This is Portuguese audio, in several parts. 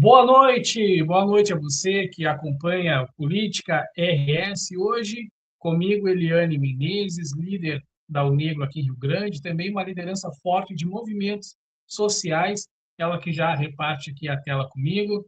Boa noite a você que acompanha Política RS. Hoje, comigo, Eliane Menezes, líder da Unegro aqui em Rio Grande, também uma liderança forte de movimentos sociais, ela que já reparte aqui a tela comigo.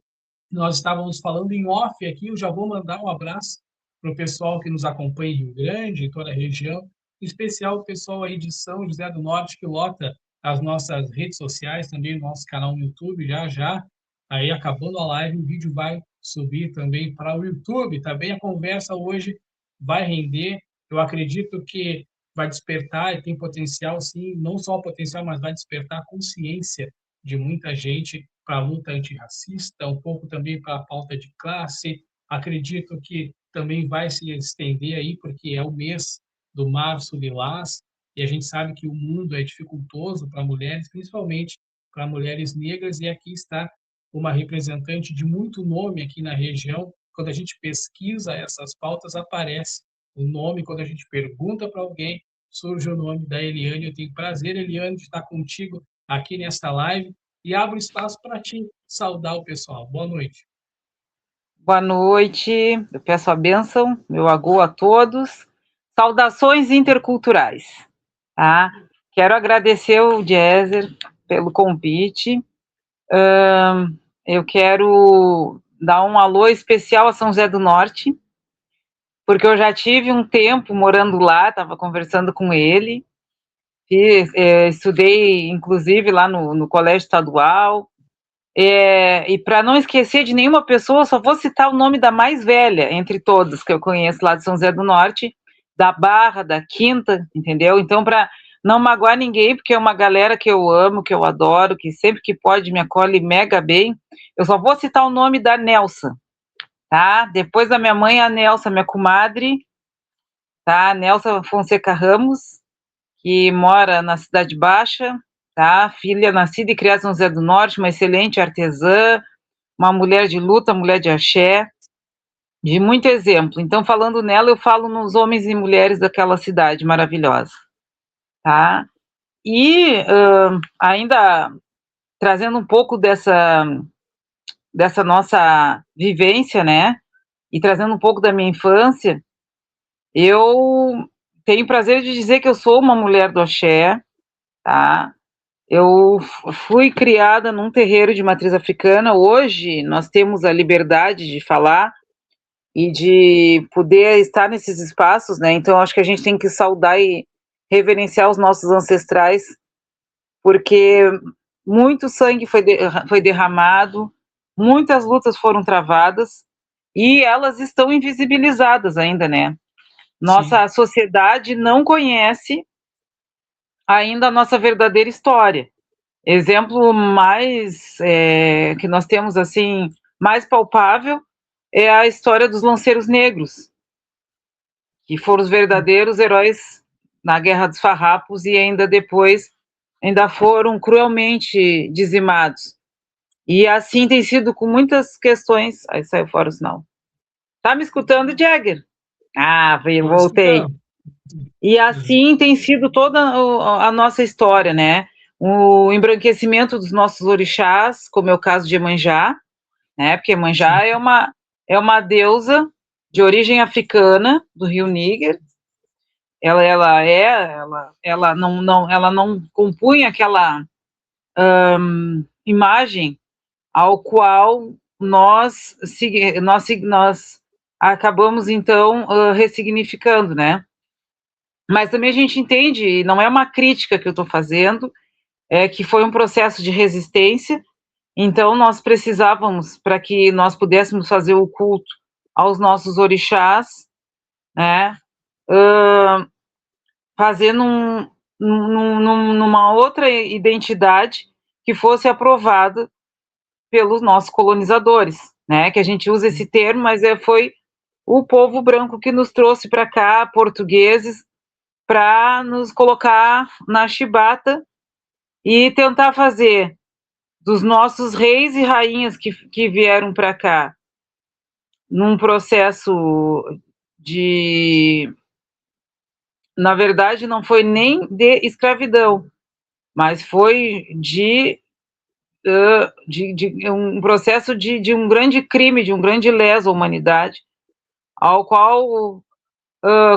Nós estávamos falando em off aqui, eu já vou mandar um abraço para o pessoal que nos acompanha em Rio Grande, em toda a região, em especial o pessoal aí de São José do Norte, que lota as nossas redes sociais, também o nosso canal no YouTube, já já. Aí, acabando a live, o vídeo vai subir também para o YouTube. Também a conversa hoje vai render. Eu acredito que vai despertar e tem potencial, sim, não só potencial, mas vai despertar a consciência de muita gente para a luta antirracista, um pouco também para a pauta de classe. Acredito que também vai se estender aí, porque é o mês do Março Lilás, e a gente sabe que o mundo é dificultoso para mulheres, principalmente para mulheres negras, e aqui está uma representante de muito nome aqui na região. Quando a gente pesquisa essas pautas, aparece o nome, quando a gente pergunta para alguém, surge o nome da Eliane. Eu tenho prazer, Eliane, de estar contigo aqui nesta live e abro espaço para te saudar o pessoal. Boa noite. Boa noite, eu peço a bênção, meu agô a todos. Saudações interculturais, tá? Quero agradecer o Jezer pelo convite. Eu quero dar um alô especial a São José do Norte, porque eu já tive um tempo morando lá, estava conversando com ele, estudei inclusive lá no Colégio Estadual. E para não esquecer de nenhuma pessoa, só vou citar o nome da mais velha entre todos que eu conheço lá de São José do Norte, da Barra, da Quinta, entendeu? Então, para não magoar ninguém, porque é uma galera que eu amo, que eu adoro, que sempre que pode me acolhe mega bem, eu só vou citar o nome da Nelsa, tá? Depois da minha mãe, a Nelsa, minha comadre, tá? Nelsa Fonseca Ramos, que mora na Cidade Baixa, tá? Filha nascida e criada em São José do Norte, uma excelente artesã, uma mulher de luta, mulher de axé, de muito exemplo. Então, falando nela, eu falo nos homens e mulheres daquela cidade maravilhosa, tá? E ainda trazendo um pouco dessa nossa vivência, né? E trazendo um pouco da minha infância, eu tenho prazer de dizer que eu sou uma mulher do axé, tá? Eu fui criada num terreiro de matriz africana. Hoje nós temos a liberdade de falar e de poder estar nesses espaços, né? Então acho que a gente tem que saudar e reverenciar os nossos ancestrais, porque muito sangue foi derramado, muitas lutas foram travadas e elas estão invisibilizadas ainda, né? Sim, Nossa sociedade não conhece ainda a nossa verdadeira história. Exemplo mais que nós temos assim mais palpável é a história dos lanceiros negros, que foram os verdadeiros heróis na Guerra dos Farrapos e ainda depois ainda foram cruelmente dizimados. E assim tem sido com muitas questões. Aí saiu fora o sinal. Tá me escutando, Jagger? Ah, estou voltei. escutando. E assim tem sido toda a nossa história, né? O embranquecimento dos nossos orixás, como é o caso de Iemanjá, né? Porque Sim, Iemanjá é uma deusa de origem africana do Rio Níger. Ela não compunha aquela imagem ao qual nós acabamos então ressignificando, né? Mas também a gente entende, e não é uma crítica que eu estou fazendo, é que foi um processo de resistência. Então nós precisávamos, para que nós pudéssemos fazer o culto aos nossos orixás, né? Fazer numa outra identidade que fosse aprovada pelos nossos colonizadores, né? Que a gente usa esse termo, mas foi o povo branco que nos trouxe para cá, portugueses, para nos colocar na chibata e tentar fazer dos nossos reis e rainhas que vieram para cá num processo de, na verdade, não foi nem de escravidão, mas foi de de um processo de um grande crime, de um grande leso à humanidade, ao qual,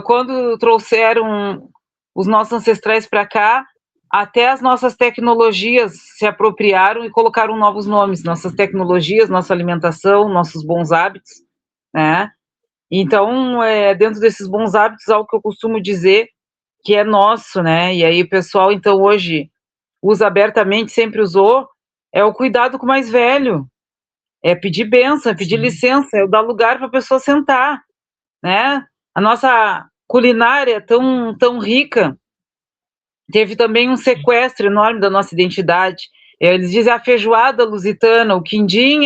quando trouxeram os nossos ancestrais para cá, até as nossas tecnologias se apropriaram e colocaram novos nomes, nossas tecnologias, nossa alimentação, nossos bons hábitos, né? Então, dentro desses bons hábitos, algo que eu costumo dizer que é nosso, né? E aí o pessoal, então, hoje usa abertamente, sempre usou, é o cuidado com o mais velho, é pedir bênção, é pedir licença, é dar lugar para a pessoa sentar, né? A nossa culinária tão rica teve também um sequestro enorme da nossa identidade. Eles dizem a feijoada lusitana, o quindim,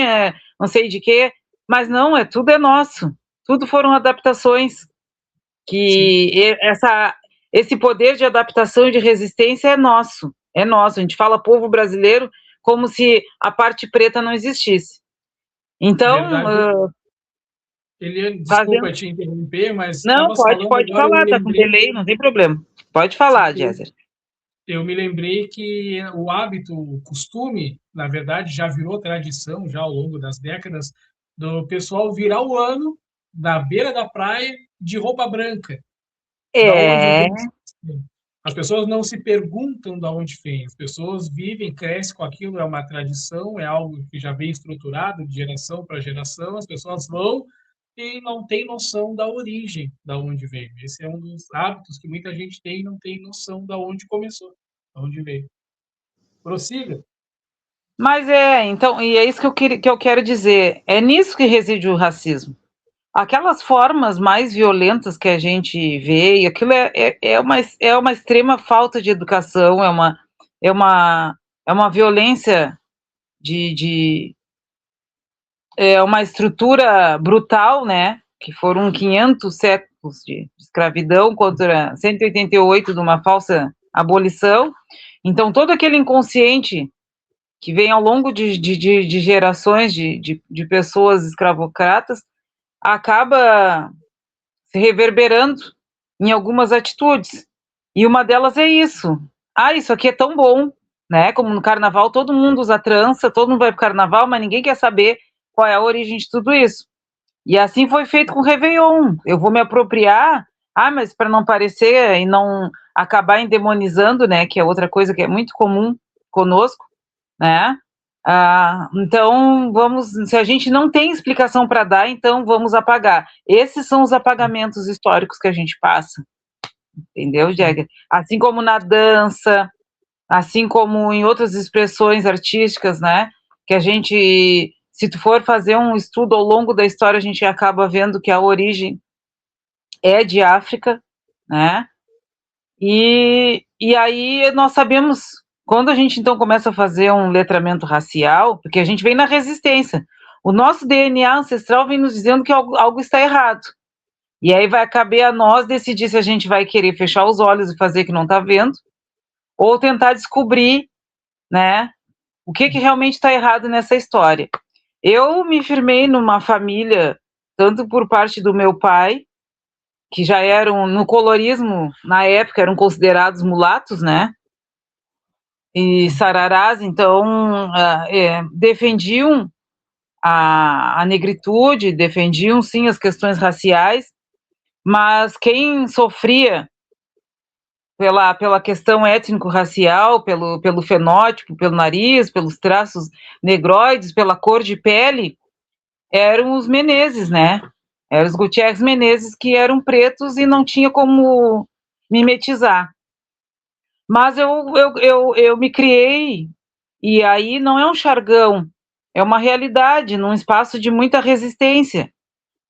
não sei de quê, mas não, tudo é nosso. Tudo foram adaptações que esse poder de adaptação e de resistência é nosso, é nosso. A gente fala povo brasileiro como se a parte preta não existisse. Então, Eliane, desculpa te interromper, mas não, estavas falando pode agora, eu me falar, tá com lembrei. delay, não tem problema. Pode falar, Jéssica. Eu me lembrei que o hábito, o costume, na verdade, já virou tradição, já ao longo das décadas, do pessoal virar o ano na beira da praia de roupa branca. Da onde vem? As pessoas não se perguntam de onde vem, as pessoas vivem, crescem com aquilo, é uma tradição, é algo que já vem estruturado de geração para geração, as pessoas vão e não tem noção da origem, da onde veio. Esse é um dos hábitos que muita gente tem e não tem noção da onde começou, da onde veio. Prossiga. Mas então, e é isso que eu quero dizer, é nisso que reside o racismo. Aquelas formas mais violentas que a gente vê, e aquilo é uma extrema falta de educação, é uma violência é uma estrutura brutal, né? Que foram 500 séculos de escravidão contra 188 de uma falsa abolição. Então, todo aquele inconsciente que vem ao longo de gerações de pessoas escravocratas acaba se reverberando em algumas atitudes. E uma delas é isso. Ah, isso aqui é tão bom, né? Como no carnaval, todo mundo usa trança, todo mundo vai pro carnaval, mas ninguém quer saber qual é a origem de tudo isso. E assim foi feito com o Réveillon. Eu vou me apropriar, mas para não parecer e não acabar endemonizando, né? Que é outra coisa que é muito comum conosco, né? Então, se a gente não tem explicação para dar, então vamos apagar. Esses são os apagamentos históricos que a gente passa, entendeu, Jäger? Assim como na dança, assim como em outras expressões artísticas, né? Que a gente, se tu for fazer um estudo ao longo da história, a gente acaba vendo que a origem é de África, né? E aí nós sabemos, quando a gente então começa a fazer um letramento racial, porque a gente vem na resistência, o nosso DNA ancestral vem nos dizendo que algo está errado. E aí vai caber a nós decidir se a gente vai querer fechar os olhos e fazer que não está vendo, ou tentar descobrir, né, o que realmente está errado nessa história. Eu me firmei numa família, tanto por parte do meu pai, que já eram, no colorismo, na época, eram considerados mulatos, né? E sararás, então, defendiam a negritude, defendiam, sim, as questões raciais, mas quem sofria pela questão étnico-racial, pelo fenótipo, pelo nariz, pelos traços negroides, pela cor de pele, eram os Menezes, né? Eram os Gutierrez Menezes, que eram pretos e não tinha como mimetizar. Mas eu me criei, e aí não é um chargão, é uma realidade, num espaço de muita resistência,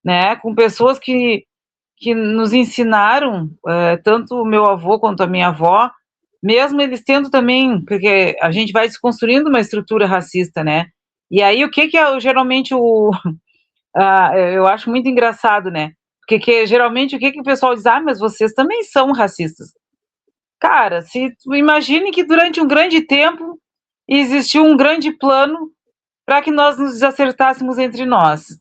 né? Com pessoas que nos ensinaram, tanto o meu avô quanto a minha avó, mesmo eles tendo também, porque a gente vai desconstruindo uma estrutura racista, né? E aí o que é geralmente eu acho muito engraçado, né? Porque geralmente o que o pessoal diz? Mas vocês também são racistas. Cara, se imagine que durante um grande tempo existiu um grande plano para que nós nos desacertássemos entre nós.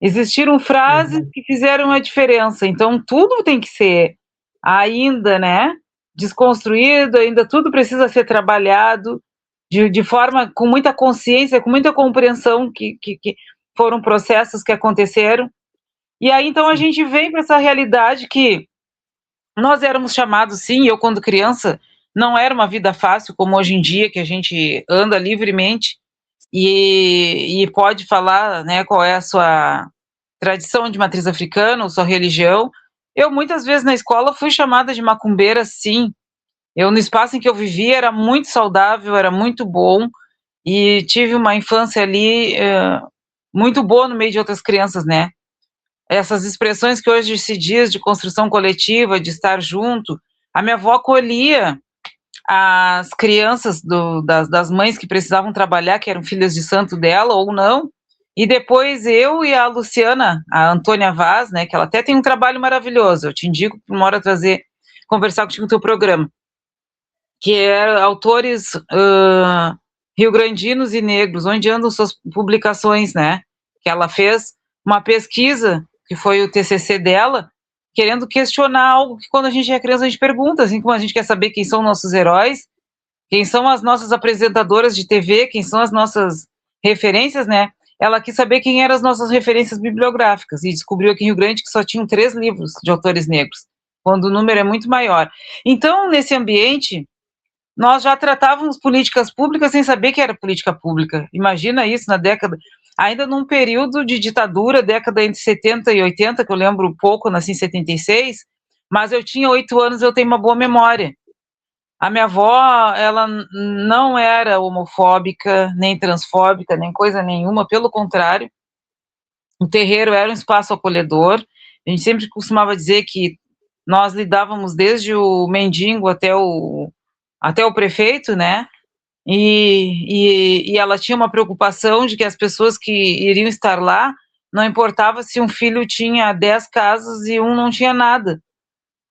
Existiram frases que fizeram a diferença, então tudo tem que ser ainda, né, desconstruído, ainda tudo precisa ser trabalhado, de forma, com muita consciência, com muita compreensão que foram processos que aconteceram. E aí, então, a gente vem para essa realidade que nós éramos chamados, sim, eu quando criança, não era uma vida fácil como hoje em dia, que a gente anda livremente e pode falar, né, qual é a sua tradição de matriz africana, ou sua religião. Eu, muitas vezes, na escola, fui chamada de macumbeira, sim. Eu, no espaço em que eu vivia, era muito saudável, era muito bom, e tive uma infância ali muito boa no meio de outras crianças, né? Essas expressões que hoje se diz de construção coletiva, de estar junto. A minha avó acolhia as crianças das mães que precisavam trabalhar, que eram filhas de santo dela ou não, e depois eu e a Luciana, a Antônia Vaz, né, que ela até tem um trabalho maravilhoso, eu te indico para uma hora trazer, conversar contigo no teu programa, que é autores rio-grandinos e negros, onde andam suas publicações, né, que ela fez uma pesquisa, que foi o TCC dela, querendo questionar algo que quando a gente é criança a gente pergunta, assim como a gente quer saber quem são nossos heróis, quem são as nossas apresentadoras de TV, quem são as nossas referências, né? Ela quis saber quem eram as nossas referências bibliográficas e descobriu aqui em Rio Grande que só tinham 3 livros de autores negros, quando o número é muito maior. Então, nesse ambiente, nós já tratávamos políticas públicas sem saber que era política pública. Imagina isso na década, ainda num período de ditadura, década entre 70 e 80, que eu lembro pouco, nasci em 76, mas eu tinha 8 anos, eu tenho uma boa memória. A minha avó, ela não era homofóbica, nem transfóbica, nem coisa nenhuma, pelo contrário, o terreiro era um espaço acolhedor, a gente sempre costumava dizer que nós lidávamos desde o mendigo até o prefeito, né, e ela tinha uma preocupação de que as pessoas que iriam estar lá, não importava se um filho tinha 10 casas e um não tinha nada,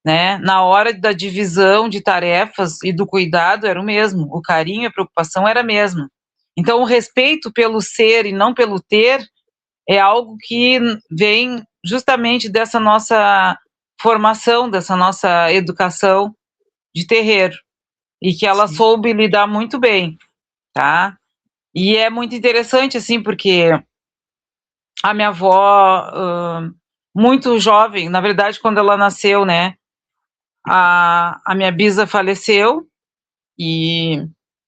né? Na hora da divisão de tarefas e do cuidado era o mesmo, o carinho e a preocupação era a mesma. Então, o respeito pelo ser e não pelo ter é algo que vem justamente dessa nossa formação, dessa nossa educação de terreiro, e que ela Sim. soube lidar muito bem, tá? E é muito interessante, assim, porque a minha avó, muito jovem, na verdade, quando ela nasceu, né, a minha bisa faleceu e,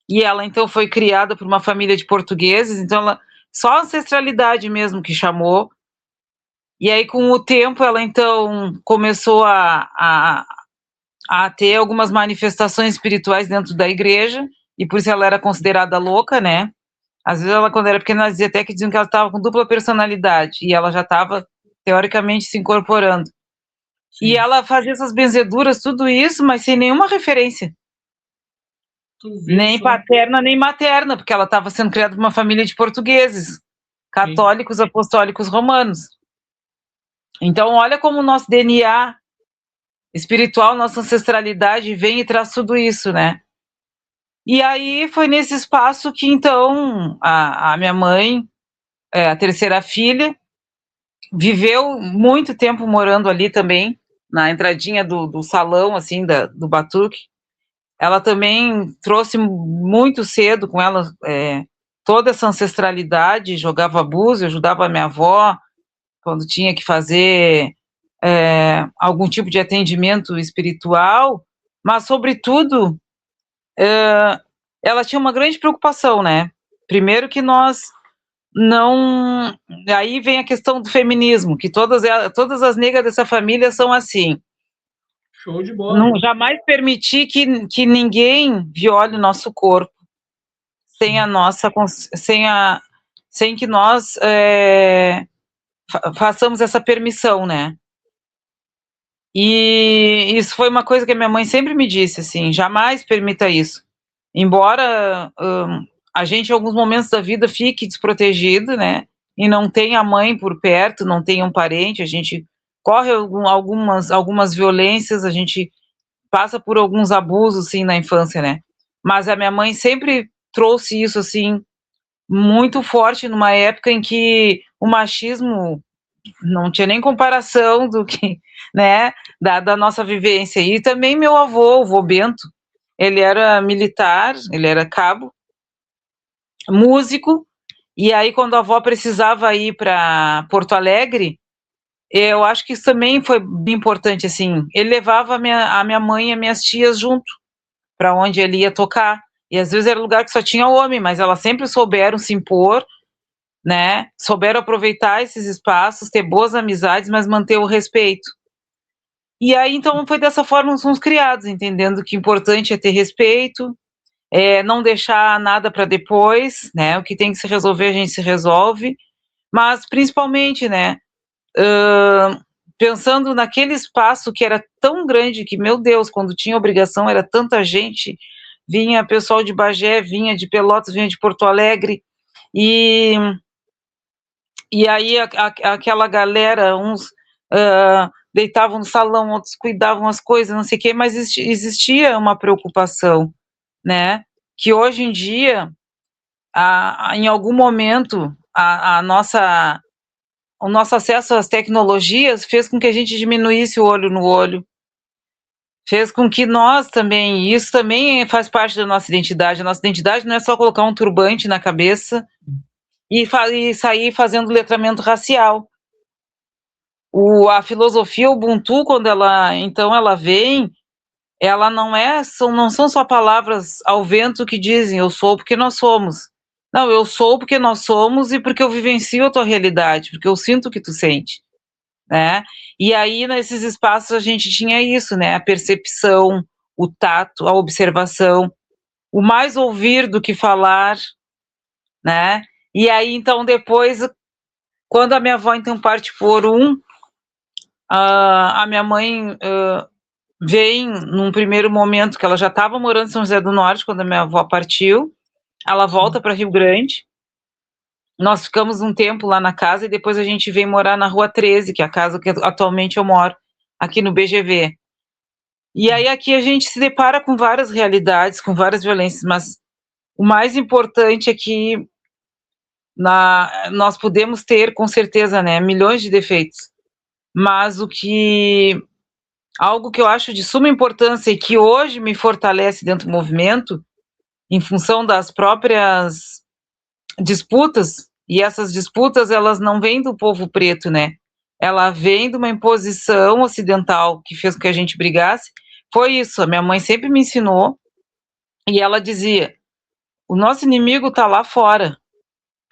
e ela então foi criada por uma família de portugueses, então ela, só a ancestralidade mesmo que chamou. E aí, com o tempo, ela então começou a ter algumas manifestações espirituais dentro da igreja, e por isso ela era considerada louca, né? Às vezes ela, quando era pequena, ela dizia até que diziam que ela estava com dupla personalidade, e ela já estava, teoricamente, se incorporando. E Sim. ela fazia essas benzeduras, tudo isso, mas sem nenhuma referência. Tu vê Nem só. paterna, nem materna, porque ela estava sendo criada por uma família de portugueses, Sim. católicos apostólicos romanos. Então, olha como o nosso DNA espiritual, nossa ancestralidade vem e traz tudo isso, né? E aí foi nesse espaço que, então, a minha mãe, a terceira filha, viveu muito tempo morando ali também, na entradinha do salão, assim, do batuque. Ela também trouxe muito cedo com ela toda essa ancestralidade, jogava búzio, ajudava a minha avó quando tinha que fazer algum tipo de atendimento espiritual, mas, sobretudo, ela tinha uma grande preocupação, né? Primeiro que nós não... Aí vem a questão do feminismo, que todas as negras dessa família são assim. Show de bola. Não jamais permitir que ninguém viole o nosso corpo sem a Sim. nossa, sem que nós façamos essa permissão, né? E isso foi uma coisa que a minha mãe sempre me disse, assim, jamais permita isso. Embora a gente, em alguns momentos da vida, fique desprotegido, né? E não tenha a mãe por perto, não tenha um parente, a gente corre algumas violências, a gente passa por alguns abusos, sim, na infância, né? Mas a minha mãe sempre trouxe isso, assim, muito forte numa época em que o machismo não tinha nem comparação do que, né, da nossa vivência. E também meu avô, o vô Bento, ele era militar, ele era cabo, músico, e aí quando a avó precisava ir para Porto Alegre, eu acho que isso também foi bem importante, assim, ele levava a minha mãe e as minhas tias junto, para onde ele ia tocar, e às vezes era lugar que só tinha homem, mas elas sempre souberam se impor, né, souberam aproveitar esses espaços, ter boas amizades, mas manter o respeito. E aí, então, foi dessa forma que somos criados, entendendo que o importante é ter respeito, não deixar nada para depois, né, o que tem que se resolver, a gente se resolve, mas principalmente, né, pensando naquele espaço que era tão grande que, meu Deus, quando tinha obrigação era tanta gente, vinha pessoal de Bagé, vinha de Pelotas, vinha de Porto Alegre, e, e aí aquela galera, uns deitavam no salão, outros cuidavam as coisas, não sei o quê, mas existia uma preocupação, né, que hoje em dia, em algum momento, o nosso acesso às tecnologias fez com que a gente diminuísse o olho no olho, fez com que nós também, isso também faz parte da nossa identidade. A nossa identidade não é só colocar um turbante na cabeça e sair fazendo letramento racial. A filosofia Ubuntu, quando ela vem, ela não são só palavras ao vento que dizem eu sou porque nós somos. Não, eu sou porque nós somos e porque eu vivencio a tua realidade, porque eu sinto o que tu sente, né? E aí, nesses espaços, a gente tinha isso, né? A percepção, o tato, a observação, o mais ouvir do que falar, né? E aí, então, depois, quando a minha avó, então, parte por a minha mãe vem num primeiro momento que ela já estava morando em São José do Norte, quando a minha avó partiu, ela volta para Rio Grande, nós ficamos um tempo lá na casa e depois a gente veio morar na Rua 13, que é a casa que atualmente eu moro, aqui no BGV. E aí aqui a gente se depara com várias realidades, com várias violências, mas o mais importante é que nós podemos ter, com certeza, né, milhões de defeitos, mas algo que eu acho de suma importância e que hoje me fortalece dentro do movimento, em função das próprias disputas, e essas disputas elas não vêm do povo preto, né? Ela vem de uma imposição ocidental que fez com que a gente brigasse. Foi isso, a minha mãe sempre me ensinou, e ela dizia, o nosso inimigo está lá fora,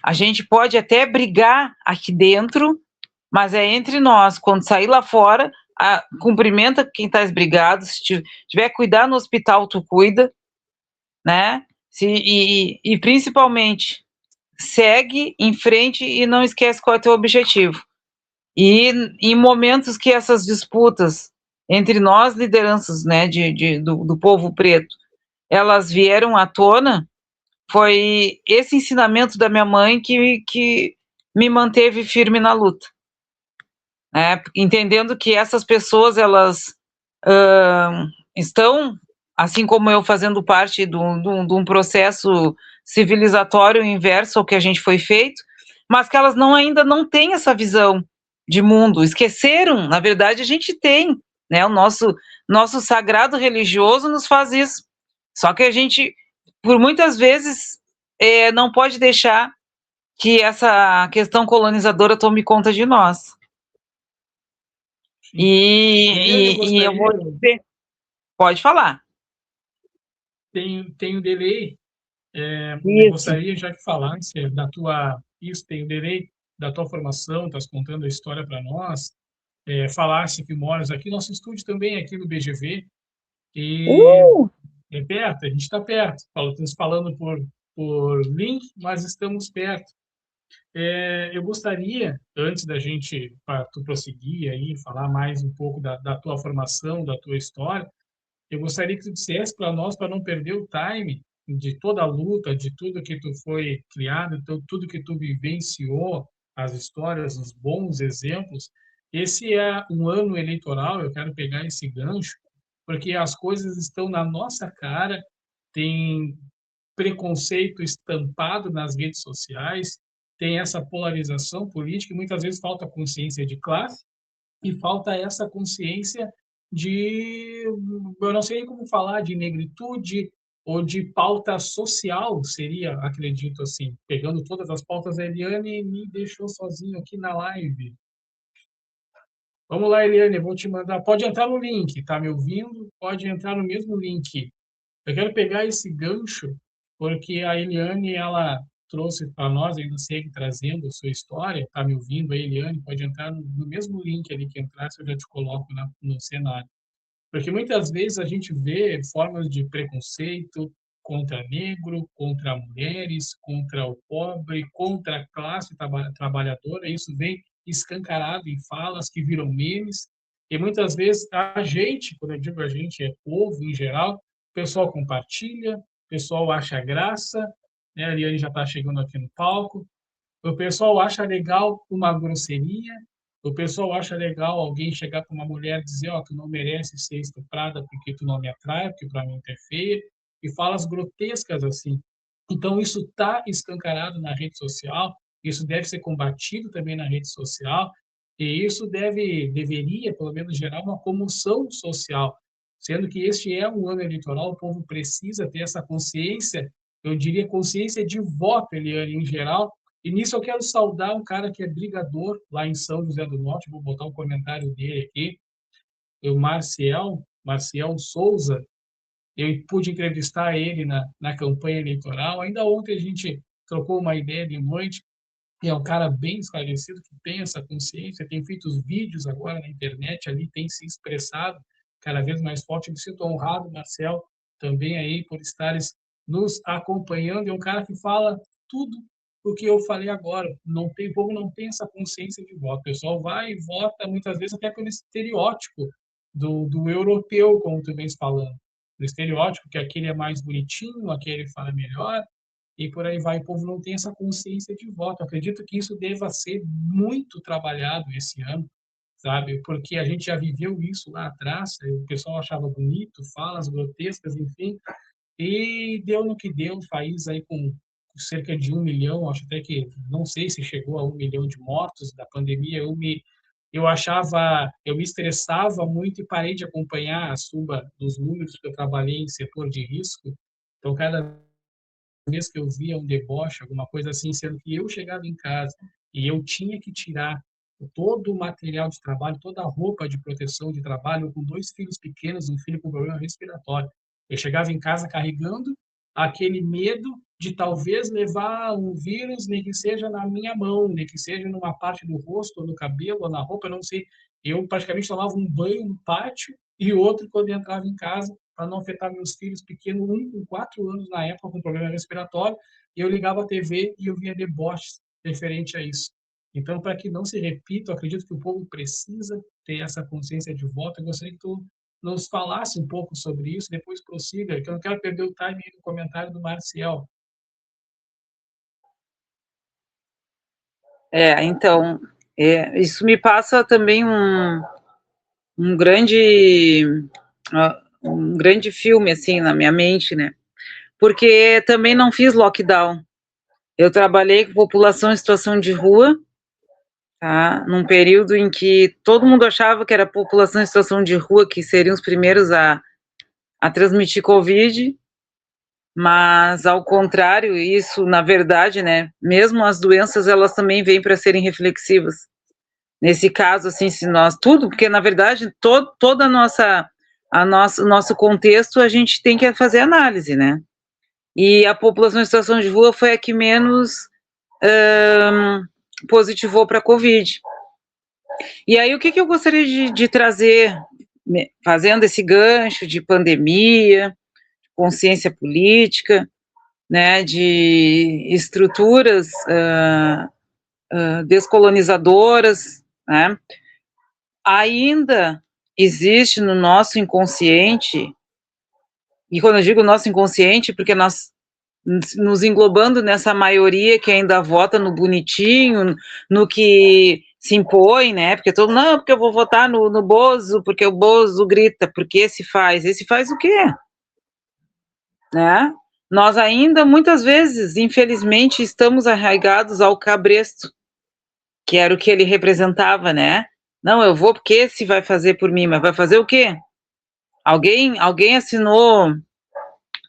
a gente pode até brigar aqui dentro, mas é entre nós, quando sair lá fora, cumprimenta quem está esbrigado, se tiver que cuidar no hospital, tu cuida, né? E principalmente, segue em frente e não esquece qual é o teu objetivo. E em momentos que essas disputas entre nós, lideranças, né, do povo preto, elas vieram à tona, foi esse ensinamento da minha mãe que me manteve firme na luta, né? Entendendo que essas pessoas, elas estão, assim como eu, fazendo parte de um processo civilizatório inverso ao que a gente foi feito, mas que elas ainda não têm essa visão de mundo, esqueceram, na verdade a gente tem, né, o nosso sagrado religioso nos faz isso, só que a gente, por muitas vezes, não pode deixar que essa questão colonizadora tome conta de nós. E eu vou dizer, pode falar. Tem um delay. Eu gostaria já que falasse tem um delay da tua formação, estás contando a história para nós, falasse que moras aqui, nosso estúdio também é aqui no BGV, e é perto, a gente está perto, estamos falando por link, mas estamos perto. Eu gostaria, antes da gente, para tu prosseguir aí, falar mais um pouco da tua formação, da tua história, eu gostaria que tu dissesse para nós, para não perder o time de toda a luta, de tudo que tu foi criado, tudo que tu vivenciou, as histórias, os bons exemplos. Esse é um ano eleitoral, eu quero pegar esse gancho, porque as coisas estão na nossa cara, tem preconceito estampado nas redes sociais, tem essa polarização política e muitas vezes falta consciência de classe e falta essa consciência de, eu não sei como falar, de negritude, ou de pauta social, seria, acredito assim, pegando todas as pautas. A Eliane me deixou sozinho aqui na live. Vamos lá, Eliane, eu vou te mandar. Pode entrar no link, tá me ouvindo? Pode entrar no mesmo link. Eu quero pegar esse gancho, porque a Eliane, ela trouxe para nós, ainda segue trazendo a sua história. Tá me ouvindo? A Eliane pode entrar no mesmo link ali que entrasse, eu já te coloco no cenário. Porque muitas vezes a gente vê formas de preconceito contra negro, contra mulheres, contra o pobre, contra a classe trabalhadora. Isso vem escancarado em falas que viram memes. E muitas vezes a gente, quando eu digo a gente, é povo em geral, o pessoal compartilha, o pessoal acha graça, né? A Ariane já está chegando aqui no palco. O pessoal acha legal uma grosseria, o pessoal acha legal alguém chegar para uma mulher e dizer, ó, tu não merece ser estuprada porque tu não me atrai, porque para mim tu é feia, e falas grotescas assim. Então, isso está escancarado na rede social, isso deve ser combatido também na rede social, e isso deveria, pelo menos, gerar uma comoção social, sendo que este é um ano eleitoral, o povo precisa ter essa consciência, eu diria consciência de voto, Eliane, em geral, e nisso eu quero saudar um cara que é brigador lá em São José do Norte, vou botar o comentário dele aqui, o Marcial Souza. Eu pude entrevistar ele na campanha eleitoral. Ainda ontem a gente trocou uma ideia de noite, e é um cara bem esclarecido, que tem essa consciência, tem feito os vídeos agora na internet ali, tem se expressado cada vez mais forte. Eu me sinto honrado, Marcel, também aí por estares nos acompanhando. É um cara que fala tudo o que eu falei agora. Não tem, o povo não tem essa consciência de voto. O pessoal vai e vota, muitas vezes, até pelo estereótipo do europeu, como tu vens falando. Do estereótipo, que aquele é mais bonitinho, aquele fala melhor, e por aí vai. O povo não tem essa consciência de voto. Eu acredito que isso deva ser muito trabalhado esse ano, sabe? Porque a gente já viveu isso lá atrás, o pessoal achava bonito, falas grotescas, enfim, e deu no que deu. O país aí com cerca de 1 milhão, acho até que, não sei se chegou a 1 milhão de mortos da pandemia. Eu me estressava muito e parei de acompanhar a suba dos números, porque eu trabalhei em setor de risco. Então, cada vez que eu via um deboche, alguma coisa assim, sendo que eu chegava em casa e eu tinha que tirar todo o material de trabalho, toda a roupa de proteção de trabalho, com 2 filhos pequenos, um filho com problema respiratório. Eu chegava em casa carregando aquele medo de talvez levar um vírus, nem que seja na minha mão, nem que seja numa parte do rosto, ou no cabelo, ou na roupa, eu não sei. Eu praticamente tomava um banho no pátio e outro quando entrava em casa, para não afetar meus filhos pequenos, um com 4 anos na época, com problema respiratório, e eu ligava a TV e eu via deboches referente a isso. Então, para que não se repita, eu acredito que o povo precisa ter essa consciência de voto. Eu gostaria que tu nos falasse um pouco sobre isso, depois prossiga, que eu não quero perder o time no comentário do Marcial. Então, isso me passa também um grande um grande filme assim na minha mente, né? Porque também não fiz lockdown. Eu trabalhei com população em situação de rua, tá? Num período em que todo mundo achava que era a população em situação de rua que seriam os primeiros a transmitir Covid, mas ao contrário, isso, na verdade, né? Mesmo as doenças, elas também vêm para serem reflexivas. Nesse caso, assim, se nós tudo, porque na verdade toda o nosso contexto a gente tem que fazer análise, né? E a população em situação de rua foi a que menos positivou para a Covid. E aí o que eu gostaria de trazer, fazendo esse gancho de pandemia, consciência política, né, de estruturas descolonizadoras, né? Ainda existe no nosso inconsciente, e quando eu digo nosso inconsciente, porque nós nos englobando nessa maioria que ainda vota no bonitinho, no que se impõe, né? Porque todo não, porque eu vou votar no Bozo, porque o Bozo grita, porque esse faz o quê? Né? Nós ainda, muitas vezes, infelizmente, estamos arraigados ao cabresto, que era o que ele representava, né? Não, eu vou porque esse vai fazer por mim, mas vai fazer o quê? Alguém assinou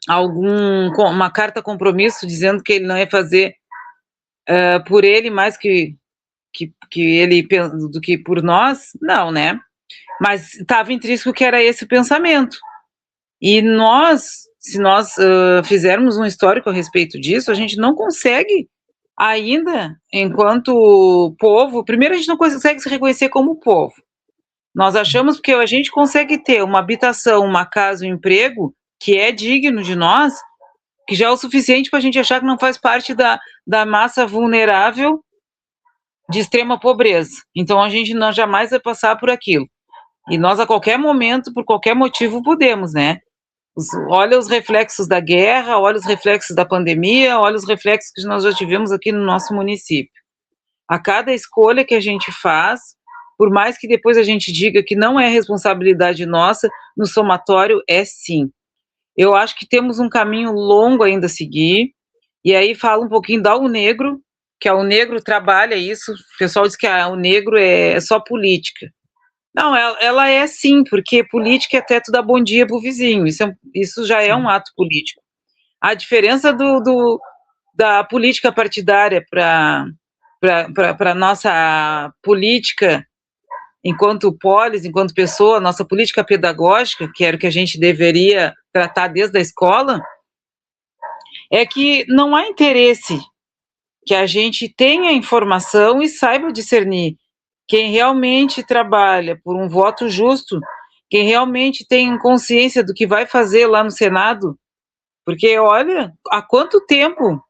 uma carta compromisso dizendo que ele não ia fazer por ele mais que ele do que por nós, não, né? Mas estava intrínseco que era esse o pensamento. E se nós fizermos um histórico a respeito disso, a gente não consegue ainda, enquanto povo, primeiro a gente não consegue se reconhecer como povo. Nós achamos que a gente consegue ter uma habitação, uma casa, um emprego que é digno de nós, que já é o suficiente para a gente achar que não faz parte da massa vulnerável de extrema pobreza. Então a gente não jamais vai passar por aquilo. E nós, a qualquer momento, por qualquer motivo, podemos, né? Olha os reflexos da guerra, olha os reflexos da pandemia, olha os reflexos que nós já tivemos aqui no nosso município. A cada escolha que a gente faz, por mais que depois a gente diga que não é responsabilidade nossa, no somatório é sim. Eu acho que temos um caminho longo ainda a seguir, e aí fala um pouquinho da UNegro, que a UNegro trabalha isso, o pessoal diz que a UNegro é só política. Não, ela é sim, porque política é teto da bom dia pro vizinho, isso já é um ato político. A diferença da política partidária para a nossa política enquanto polis, enquanto pessoa, nossa política pedagógica, que era o que a gente deveria tratar desde a escola, é que não há interesse que a gente tenha informação e saiba discernir quem realmente trabalha por um voto justo, quem realmente tem consciência do que vai fazer lá no Senado, porque olha, há quanto tempo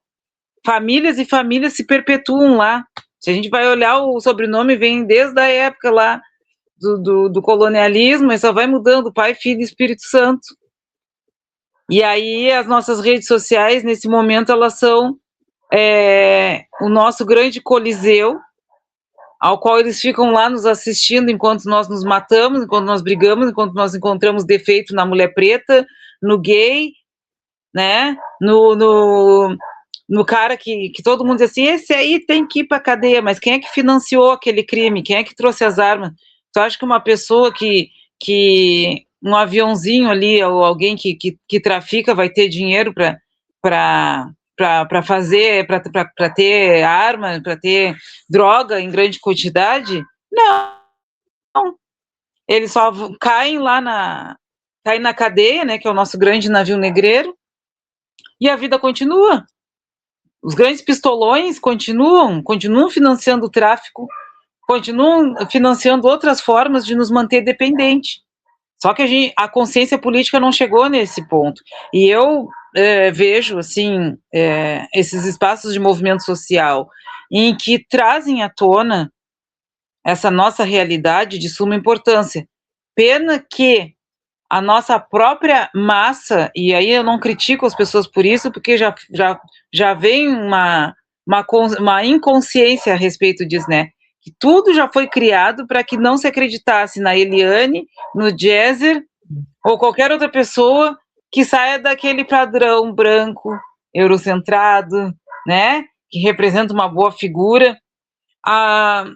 famílias e famílias se perpetuam lá. Se a gente vai olhar, o sobrenome vem desde a época lá do colonialismo, e só vai mudando, Pai, Filho e Espírito Santo. E aí as nossas redes sociais, nesse momento, elas são o nosso grande coliseu, ao qual eles ficam lá nos assistindo enquanto nós nos matamos, enquanto nós brigamos, enquanto nós encontramos defeito na mulher preta, no gay, né? No cara que todo mundo diz assim, esse aí tem que ir para a cadeia, mas quem é que financiou aquele crime? Quem é que trouxe as armas? Tu acha que uma pessoa que um aviãozinho ali, ou alguém que trafica vai ter dinheiro para fazer, para ter arma, para ter droga em grande quantidade? Não. Eles só caem lá caem na cadeia, né, que é o nosso grande navio negreiro, e a vida continua. Os grandes pistolões continuam financiando o tráfico, continuam financiando outras formas de nos manter dependente. Só que a consciência política não chegou nesse ponto. E eu vejo, assim, esses espaços de movimento social em que trazem à tona essa nossa realidade de suma importância. Pena que a nossa própria massa, e aí eu não critico as pessoas por isso, porque já vem uma inconsciência a respeito disso, né? Que tudo já foi criado para que não se acreditasse na Eliane, no Jezer, ou qualquer outra pessoa que saia daquele padrão branco, eurocentrado, né? Que representa uma boa figura.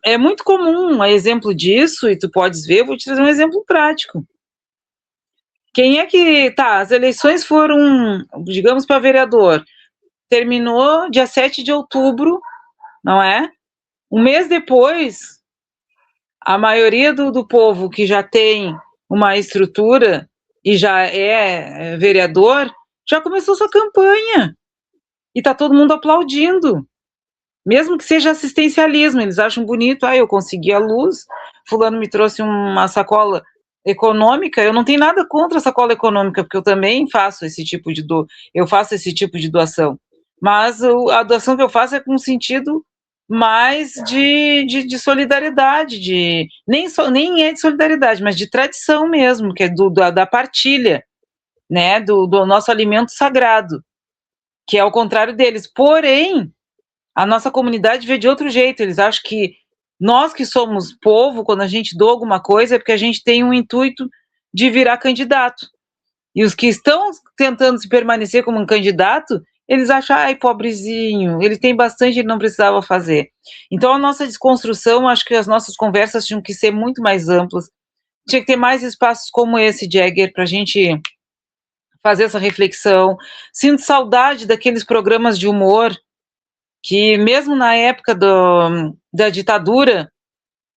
É muito comum, exemplo disso, e tu podes ver, eu vou te trazer um exemplo prático. Quem é que... Tá, as eleições foram, digamos, para vereador. Terminou dia 7 de outubro, não é? Um mês depois, a maioria do povo que já tem uma estrutura e já é vereador, já começou sua campanha. E está todo mundo aplaudindo. Mesmo que seja assistencialismo, eles acham bonito, eu consegui a luz, fulano me trouxe uma sacola econômica, eu não tenho nada contra a sacola econômica, porque eu também faço esse tipo de doação, mas a doação que eu faço é com sentido mais de solidariedade, nem é de solidariedade, mas de tradição mesmo, que é da partilha, né, do nosso alimento sagrado, que é ao contrário deles. Porém, a nossa comunidade vê de outro jeito, eles acham que nós que somos povo, quando a gente doa alguma coisa, é porque a gente tem um intuito de virar candidato. E os que estão tentando se permanecer como um candidato, eles acham, ai, pobrezinho, ele tem bastante, ele não precisava fazer. Então, a nossa desconstrução, acho que as nossas conversas tinham que ser muito mais amplas, tinha que ter mais espaços como esse, Jagger, para a gente fazer essa reflexão. Sinto saudade daqueles programas de humor que, mesmo na época da ditadura,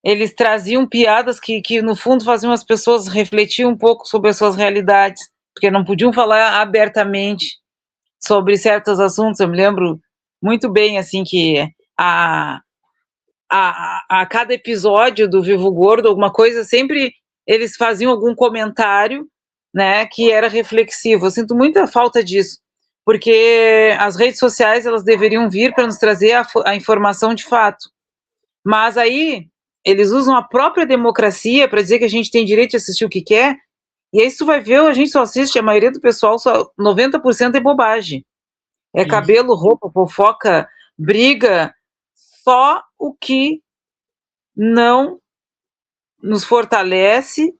eles traziam piadas que, no fundo, faziam as pessoas refletir um pouco sobre as suas realidades, porque não podiam falar abertamente sobre certos assuntos. Eu me lembro muito bem, assim, que a cada episódio do Vivo Gordo, alguma coisa, sempre eles faziam algum comentário, né, que era reflexivo. Eu sinto muita falta disso, porque as redes sociais, elas deveriam vir para nos trazer a informação de fato. Mas aí eles usam a própria democracia para dizer que a gente tem direito de assistir o que quer, e aí tu vai ver, a gente só assiste, a maioria do pessoal, só 90% é bobagem. É cabelo, roupa, fofoca, briga, só o que não nos fortalece,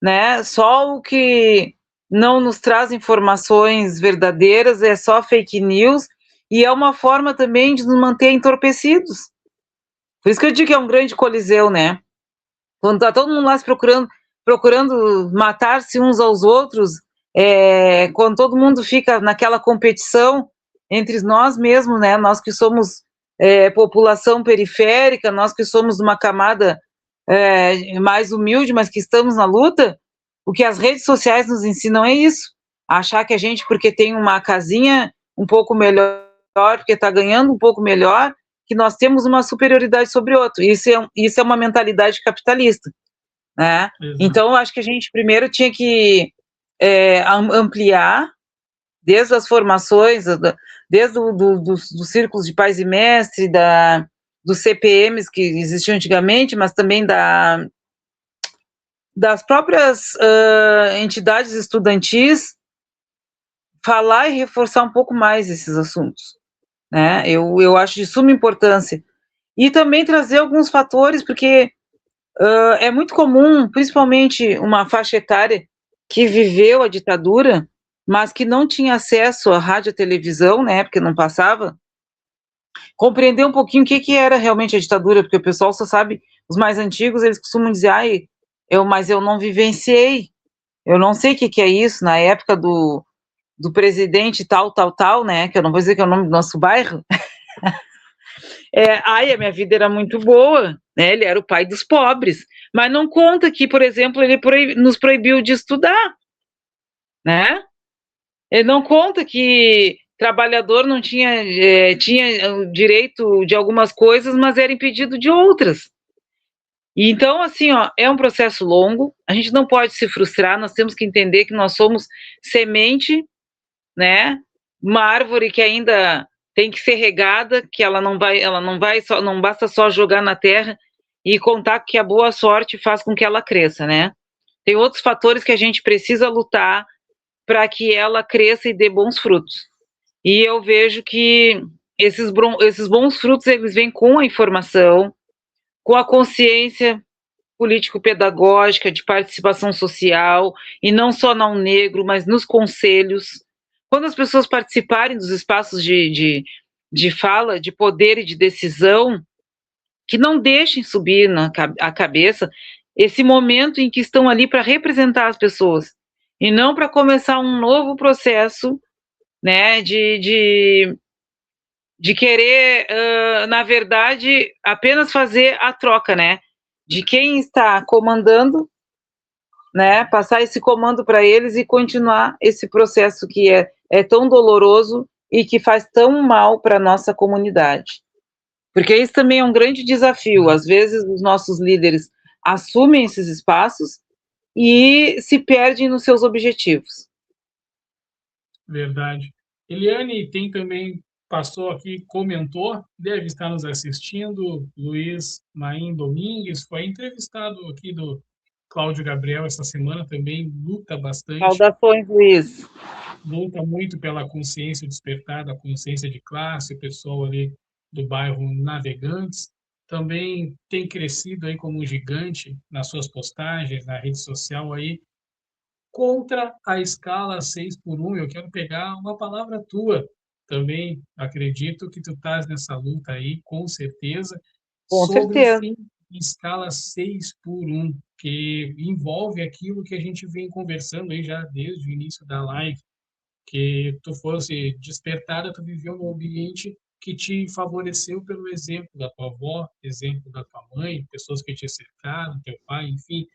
né? Só o que não nos traz informações verdadeiras, é só fake news, e é uma forma também de nos manter entorpecidos. Por isso que eu digo que é um grande coliseu, né? Quando tá todo mundo lá se procurando matar-se uns aos outros, quando todo mundo fica naquela competição entre nós mesmos, né? Nós que somos população periférica, nós que somos uma camada mais humilde, mas que estamos na luta, o que as redes sociais nos ensinam é isso, achar que a gente, porque tem uma casinha um pouco melhor, porque está ganhando um pouco melhor, que nós temos uma superioridade sobre o outro. Isso é uma mentalidade capitalista, né? Então, eu acho que a gente primeiro tinha que ampliar, desde as formações, desde dos círculos de pais e mestre, dos CPMs que existiam antigamente, mas também das próprias entidades estudantis, falar e reforçar um pouco mais esses assuntos, né? Eu acho de suma importância. E também trazer alguns fatores, porque é muito comum, principalmente uma faixa etária que viveu a ditadura, mas que não tinha acesso à rádio e televisão, né, porque não passava, compreender um pouquinho o que era realmente a ditadura, porque o pessoal só sabe, os mais antigos, eles costumam dizer, mas eu não vivenciei, eu não sei o que é isso, na época do presidente tal, né, que eu não vou dizer que é o nome do nosso bairro, a minha vida era muito boa, né, ele era o pai dos pobres, mas não conta que, por exemplo, ele nos proibiu de estudar, né, ele não conta que trabalhador não tinha o direito de algumas coisas, mas era impedido de outras. E então, assim, é um processo longo, a gente não pode se frustrar, nós temos que entender que nós somos semente, né, uma árvore que ainda tem que ser regada, que ela não basta só jogar na terra e contar que a boa sorte faz com que ela cresça, né? Tem outros fatores que a gente precisa lutar para que ela cresça e dê bons frutos. E eu vejo que esses bons frutos, eles vêm com a informação, com a consciência político-pedagógica, de participação social, e não só na UNegro, mas nos conselhos. Quando as pessoas participarem dos espaços de fala, de poder e de decisão, que não deixem subir a cabeça esse momento em que estão ali para representar as pessoas, e não para começar um novo processo, né, de querer, na verdade, apenas fazer a troca, né, de quem está comandando, né, passar esse comando para eles e continuar esse processo que é tão doloroso e que faz tão mal para a nossa comunidade. Porque isso também é um grande desafio. Às vezes, os nossos líderes assumem esses espaços e se perdem nos seus objetivos. Verdade. Eliane tem também, passou aqui, comentou, deve estar nos assistindo, Luiz Maim Domingues, foi entrevistado aqui do Cláudio Gabriel essa semana, também luta bastante. Saudações, Luiz. Luta muito pela consciência despertada, a consciência de classe, o pessoal ali do bairro Navegantes. Também tem crescido aí como um gigante nas suas postagens, na rede social aí, contra a escala 6x1. Eu quero pegar uma palavra tua também. Acredito que tu estás nessa luta aí, com certeza, Com sobre o certeza. fim em escala 6 por 1, que envolve aquilo que a gente vem conversando aí já desde o início da live, que tu fosse despertada, tu viveu num ambiente que te favoreceu pelo exemplo da tua avó, exemplo da tua mãe, pessoas que te cercaram, teu pai, enfim.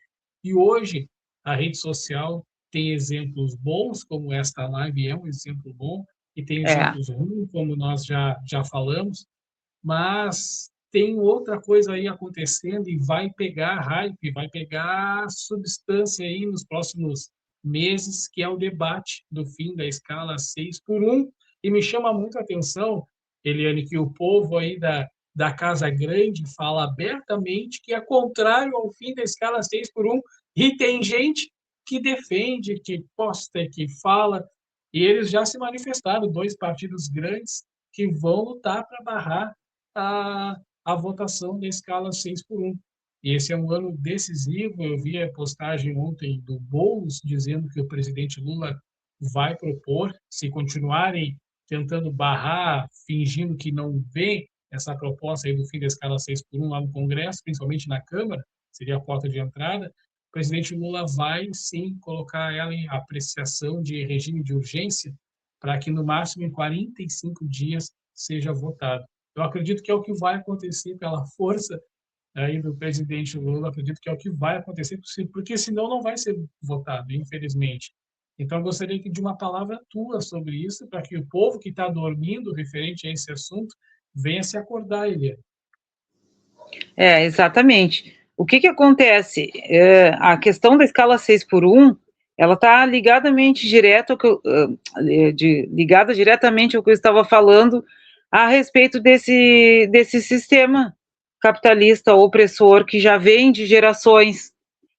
E hoje a rede social tem exemplos bons, como esta live é um exemplo bom, e tem É, exemplos ruins, como nós já falamos, mas tem outra coisa aí acontecendo e vai pegar hype, vai pegar substância aí nos próximos meses, que é o debate do fim da escala 6 por 1. E me chama muito a atenção, Eliane, que o povo aí da Casa Grande fala abertamente que é contrário ao fim da escala 6 por 1. E tem gente que defende, que posta, que fala, e eles já se manifestaram, dois partidos grandes que vão lutar para barrar a, a votação da escala 6 por 1. E esse é um ano decisivo. Eu vi a postagem ontem do Boulos dizendo que o presidente Lula vai propor, se continuarem tentando barrar, fingindo que não vê essa proposta aí do fim da escala 6 por 1 lá no Congresso, principalmente na Câmara, seria a porta de entrada, o presidente Lula vai sim colocar ela em apreciação de regime de urgência para que no máximo em 45 dias seja votado. Eu acredito que é o que vai acontecer pela força aí do presidente Lula, acredito que é o que vai acontecer, porque senão não vai ser votado, infelizmente. Então, eu gostaria de uma palavra tua sobre isso, para que o povo que está dormindo referente a esse assunto venha se acordar, Eliane. exatamente. O que acontece? A questão da escala 6 por 1, ela está ligadamente ligada diretamente ao que eu estava falando a respeito desse sistema capitalista opressor que já vem de gerações.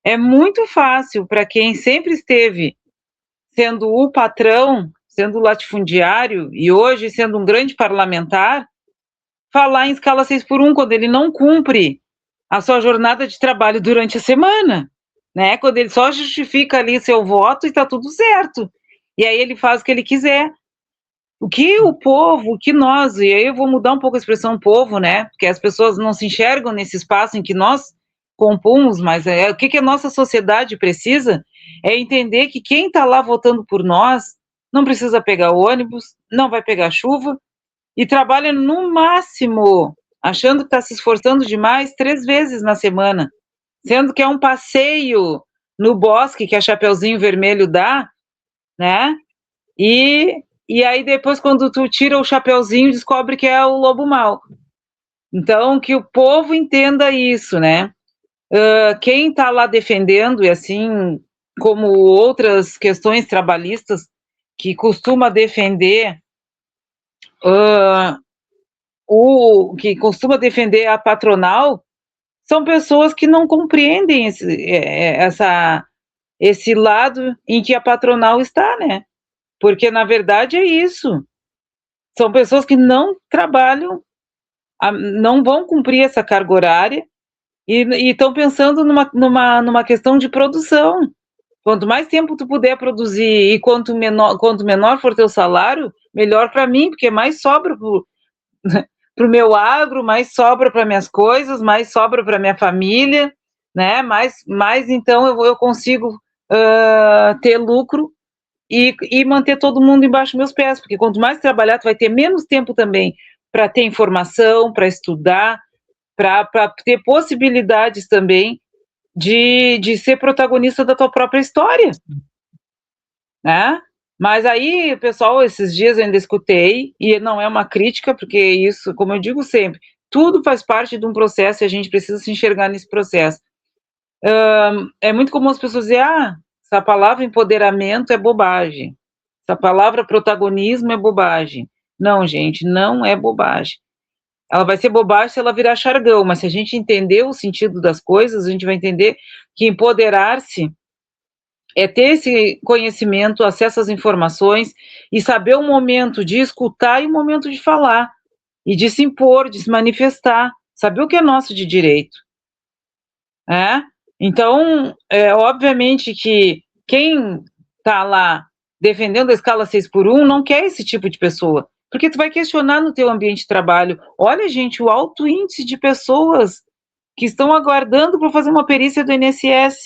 É muito fácil para quem sempre esteve sendo o patrão, sendo latifundiário e hoje sendo um grande parlamentar, falar em escala 6 por 1 quando ele não cumpre a sua jornada de trabalho durante a semana, né? Quando ele só justifica ali seu voto e está tudo certo. E aí ele faz o que ele quiser. O que o povo, o que nós, e aí eu vou mudar um pouco a expressão povo, né? Porque as pessoas não se enxergam nesse espaço em que nós compomos, mas o que a nossa sociedade precisa é entender que quem está lá votando por nós não precisa pegar ônibus, não vai pegar chuva e trabalha no máximo, achando que está se esforçando demais, 3 vezes na semana, sendo que é um passeio no bosque que a Chapeuzinho Vermelho dá, né? E aí depois, quando tu tira o chapeuzinho, descobre que é o lobo mau. Então, que o povo entenda isso, né? Quem está lá defendendo, e assim como outras questões trabalhistas, que costuma defender que costuma defender a patronal, são pessoas que não compreendem esse lado em que a patronal está, né? Porque, na verdade, é isso. São pessoas que não trabalham, não vão cumprir essa carga horária e estão pensando numa questão de produção. Quanto mais tempo tu puder produzir e quanto menor for teu salário, melhor para mim, porque mais sobra para o meu agro, mais sobra para minhas coisas, mais sobra para minha família, né? Mais então eu consigo ter lucro e manter todo mundo embaixo dos meus pés, porque quanto mais trabalhar, tu vai ter menos tempo também para ter informação, para estudar, para ter possibilidades também de ser protagonista da tua própria história, né? Mas aí, pessoal, esses dias eu ainda escutei, e não é uma crítica, porque isso, como eu digo sempre, tudo faz parte de um processo e a gente precisa se enxergar nesse processo. É muito comum as pessoas dizerem, essa palavra empoderamento é bobagem, essa palavra protagonismo é bobagem. Não, gente, não é bobagem. Ela vai ser bobagem se ela virar chargão, mas se a gente entender o sentido das coisas, a gente vai entender que empoderar-se é ter esse conhecimento, acesso às informações e saber o momento de escutar e o momento de falar, e de se impor, de se manifestar, saber o que é nosso de direito. Então, obviamente que quem está lá defendendo a escala 6 por 1 não quer esse tipo de pessoa, porque tu vai questionar no teu ambiente de trabalho, olha gente, o alto índice de pessoas que estão aguardando para fazer uma perícia do INSS,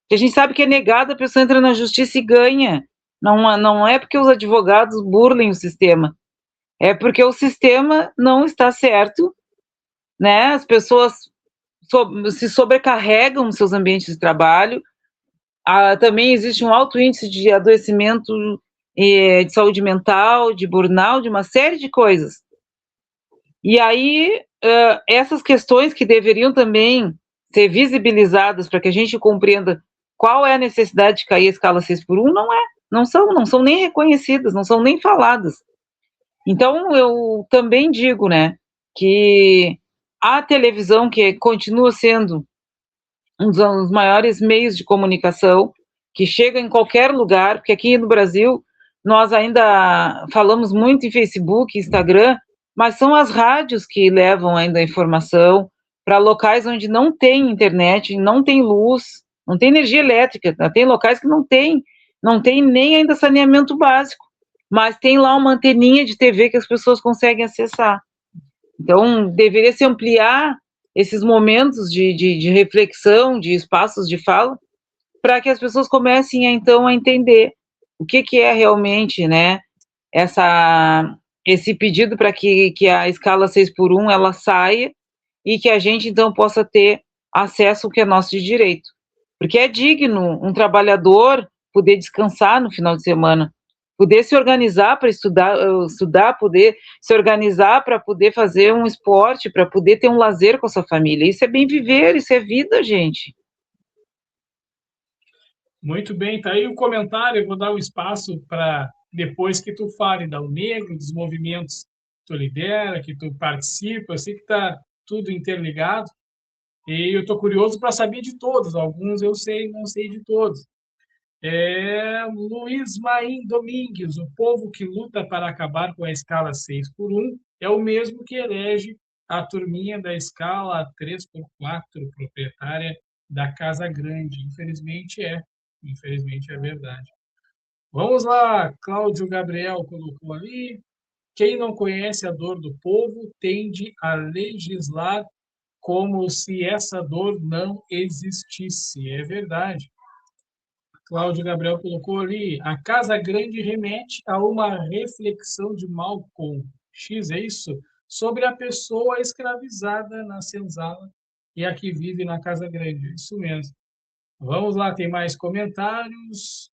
que a gente sabe que é negada, a pessoa entra na justiça e ganha. Não é porque os advogados burlem o sistema, é porque o sistema não está certo, né? As pessoas se sobrecarregam nos seus ambientes de trabalho. Também existe um alto índice de adoecimento de saúde mental, de burnout, de uma série de coisas. E aí, essas questões que deveriam também ser visibilizadas para que a gente compreenda qual é a necessidade de cair a escala 6x1, não são nem reconhecidas, não são nem faladas. Então, eu também digo, né, que a televisão, que continua sendo um dos maiores meios de comunicação, que chega em qualquer lugar, porque aqui no Brasil nós ainda falamos muito em Facebook, Instagram, mas são as rádios que levam ainda a informação para locais onde não tem internet, não tem luz, não tem energia elétrica, tem locais que não tem nem ainda saneamento básico, mas tem lá uma anteninha de TV que as pessoas conseguem acessar. Então, deveria se ampliar esses momentos de reflexão, de espaços de fala, para que as pessoas comecem, então, a entender o que é realmente, né, esse pedido para que a escala 6x1 ela saia e que a gente, então, possa ter acesso ao que é nosso de direito. Porque é digno um trabalhador poder descansar no final de semana, poder se organizar para estudar, poder se organizar para poder fazer um esporte, para poder ter um lazer com a sua família. Isso é bem viver, isso é vida, gente. Muito bem, tá aí o comentário, eu vou dar um espaço para depois que tu fale da Negro, dos movimentos que tu lidera, que tu participa, eu sei que está tudo interligado, e eu estou curioso para saber de todos, alguns eu sei, não sei de todos. Luiz Maim Domingues, o povo que luta para acabar com a escala 6x1 é o mesmo que elege a turminha da escala 3x4, proprietária da Casa Grande. Infelizmente é verdade. Vamos lá, Cláudio Gabriel colocou ali. Quem não conhece a dor do povo tende a legislar como se essa dor não existisse. É verdade. Cláudio Gabriel colocou ali, a Casa Grande remete a uma reflexão de Malcolm X, é isso? Sobre a pessoa escravizada na senzala e a que vive na Casa Grande. Isso mesmo. Vamos lá, tem mais comentários.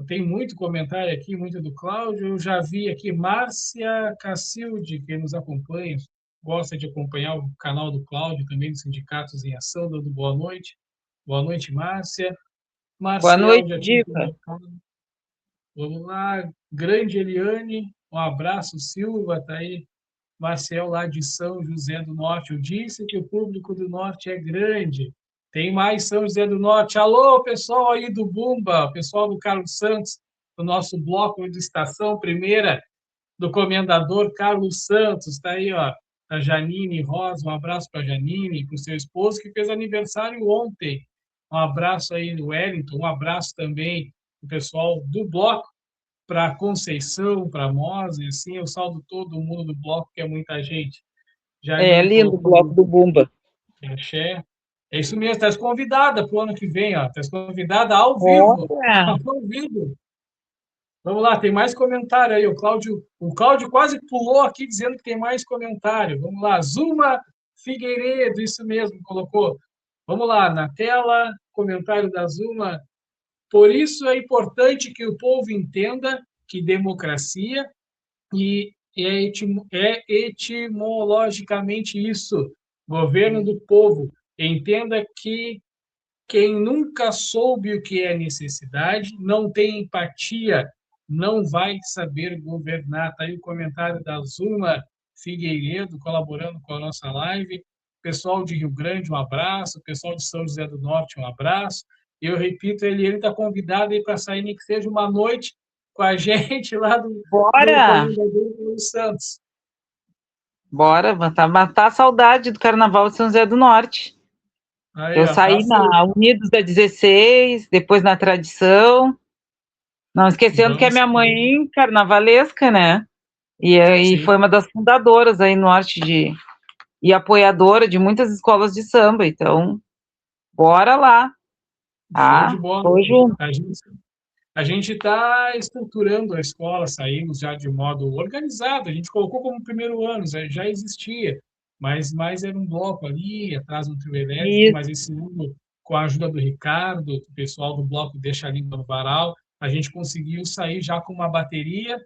Tem muito comentário aqui, muito do Cláudio. Eu já vi aqui Márcia Cacilde, que nos acompanha, gosta de acompanhar o canal do Cláudio, também dos Sindicatos em Ação, dando boa noite. Boa noite, Márcia. Boa Marcel noite, já tinha Diva. colocado. Vamos lá. Grande Eliane, um abraço, Silva, tá aí. Marcel, lá de São José do Norte. Eu disse que o público do Norte é grande. Tem mais São José do Norte. Alô, pessoal aí do Bumba, pessoal do Carlos Santos, do nosso bloco de Estação Primeira, do Comendador Carlos Santos. Está aí, ó. A Janine Rosa, um abraço para a Janine, para o seu esposo, que fez aniversário ontem. Um abraço aí no Wellington, um abraço também para o pessoal do bloco, para Conceição, para Mose, assim, eu saldo todo mundo do bloco, que é muita gente. É Janine lindo o colocou bloco do Bumba. axé. É isso mesmo, estás convidada para o ano que vem, ó. Estás convidada ao vivo. Olha. Ao vivo. Vamos lá, tem mais comentário aí. O Cláudio quase pulou aqui dizendo que tem mais comentário. Vamos lá, Zuma Figueiredo, isso mesmo, colocou. Vamos lá, na tela, comentário da Zuma. Por isso é importante que o povo entenda que democracia é etimologicamente isso, governo do povo. Entenda que quem nunca soube o que é necessidade, não tem empatia, não vai saber governar. Está aí o comentário da Zuma Figueiredo, colaborando com a nossa live. Pessoal de Rio Grande, um abraço. Pessoal de São José do Norte, um abraço. Eu repito, ele está convidado para sair, nem que seja uma noite, com a gente lá do Bora! Comendador Carlos Santos. Bora, matar a saudade do Carnaval de São José do Norte. Aí, Eu ó, tá saí na Unidos da 16, depois na Tradição, não esquecendo que a Vamos minha seguir. mãe carnavalesca, né? E Sim. foi uma das fundadoras aí no norte e apoiadora de muitas escolas de samba, então, bora lá, Show de tá? bola. Tô junto. A gente está estruturando a escola, saímos já de modo organizado. A gente colocou como primeiro ano, já existia, mas era um bloco ali, atrás um trio elétrico. Isso. Mas esse ano, com a ajuda do Ricardo, o pessoal do bloco Deixa a Língua no Varal, a gente conseguiu sair já com uma bateria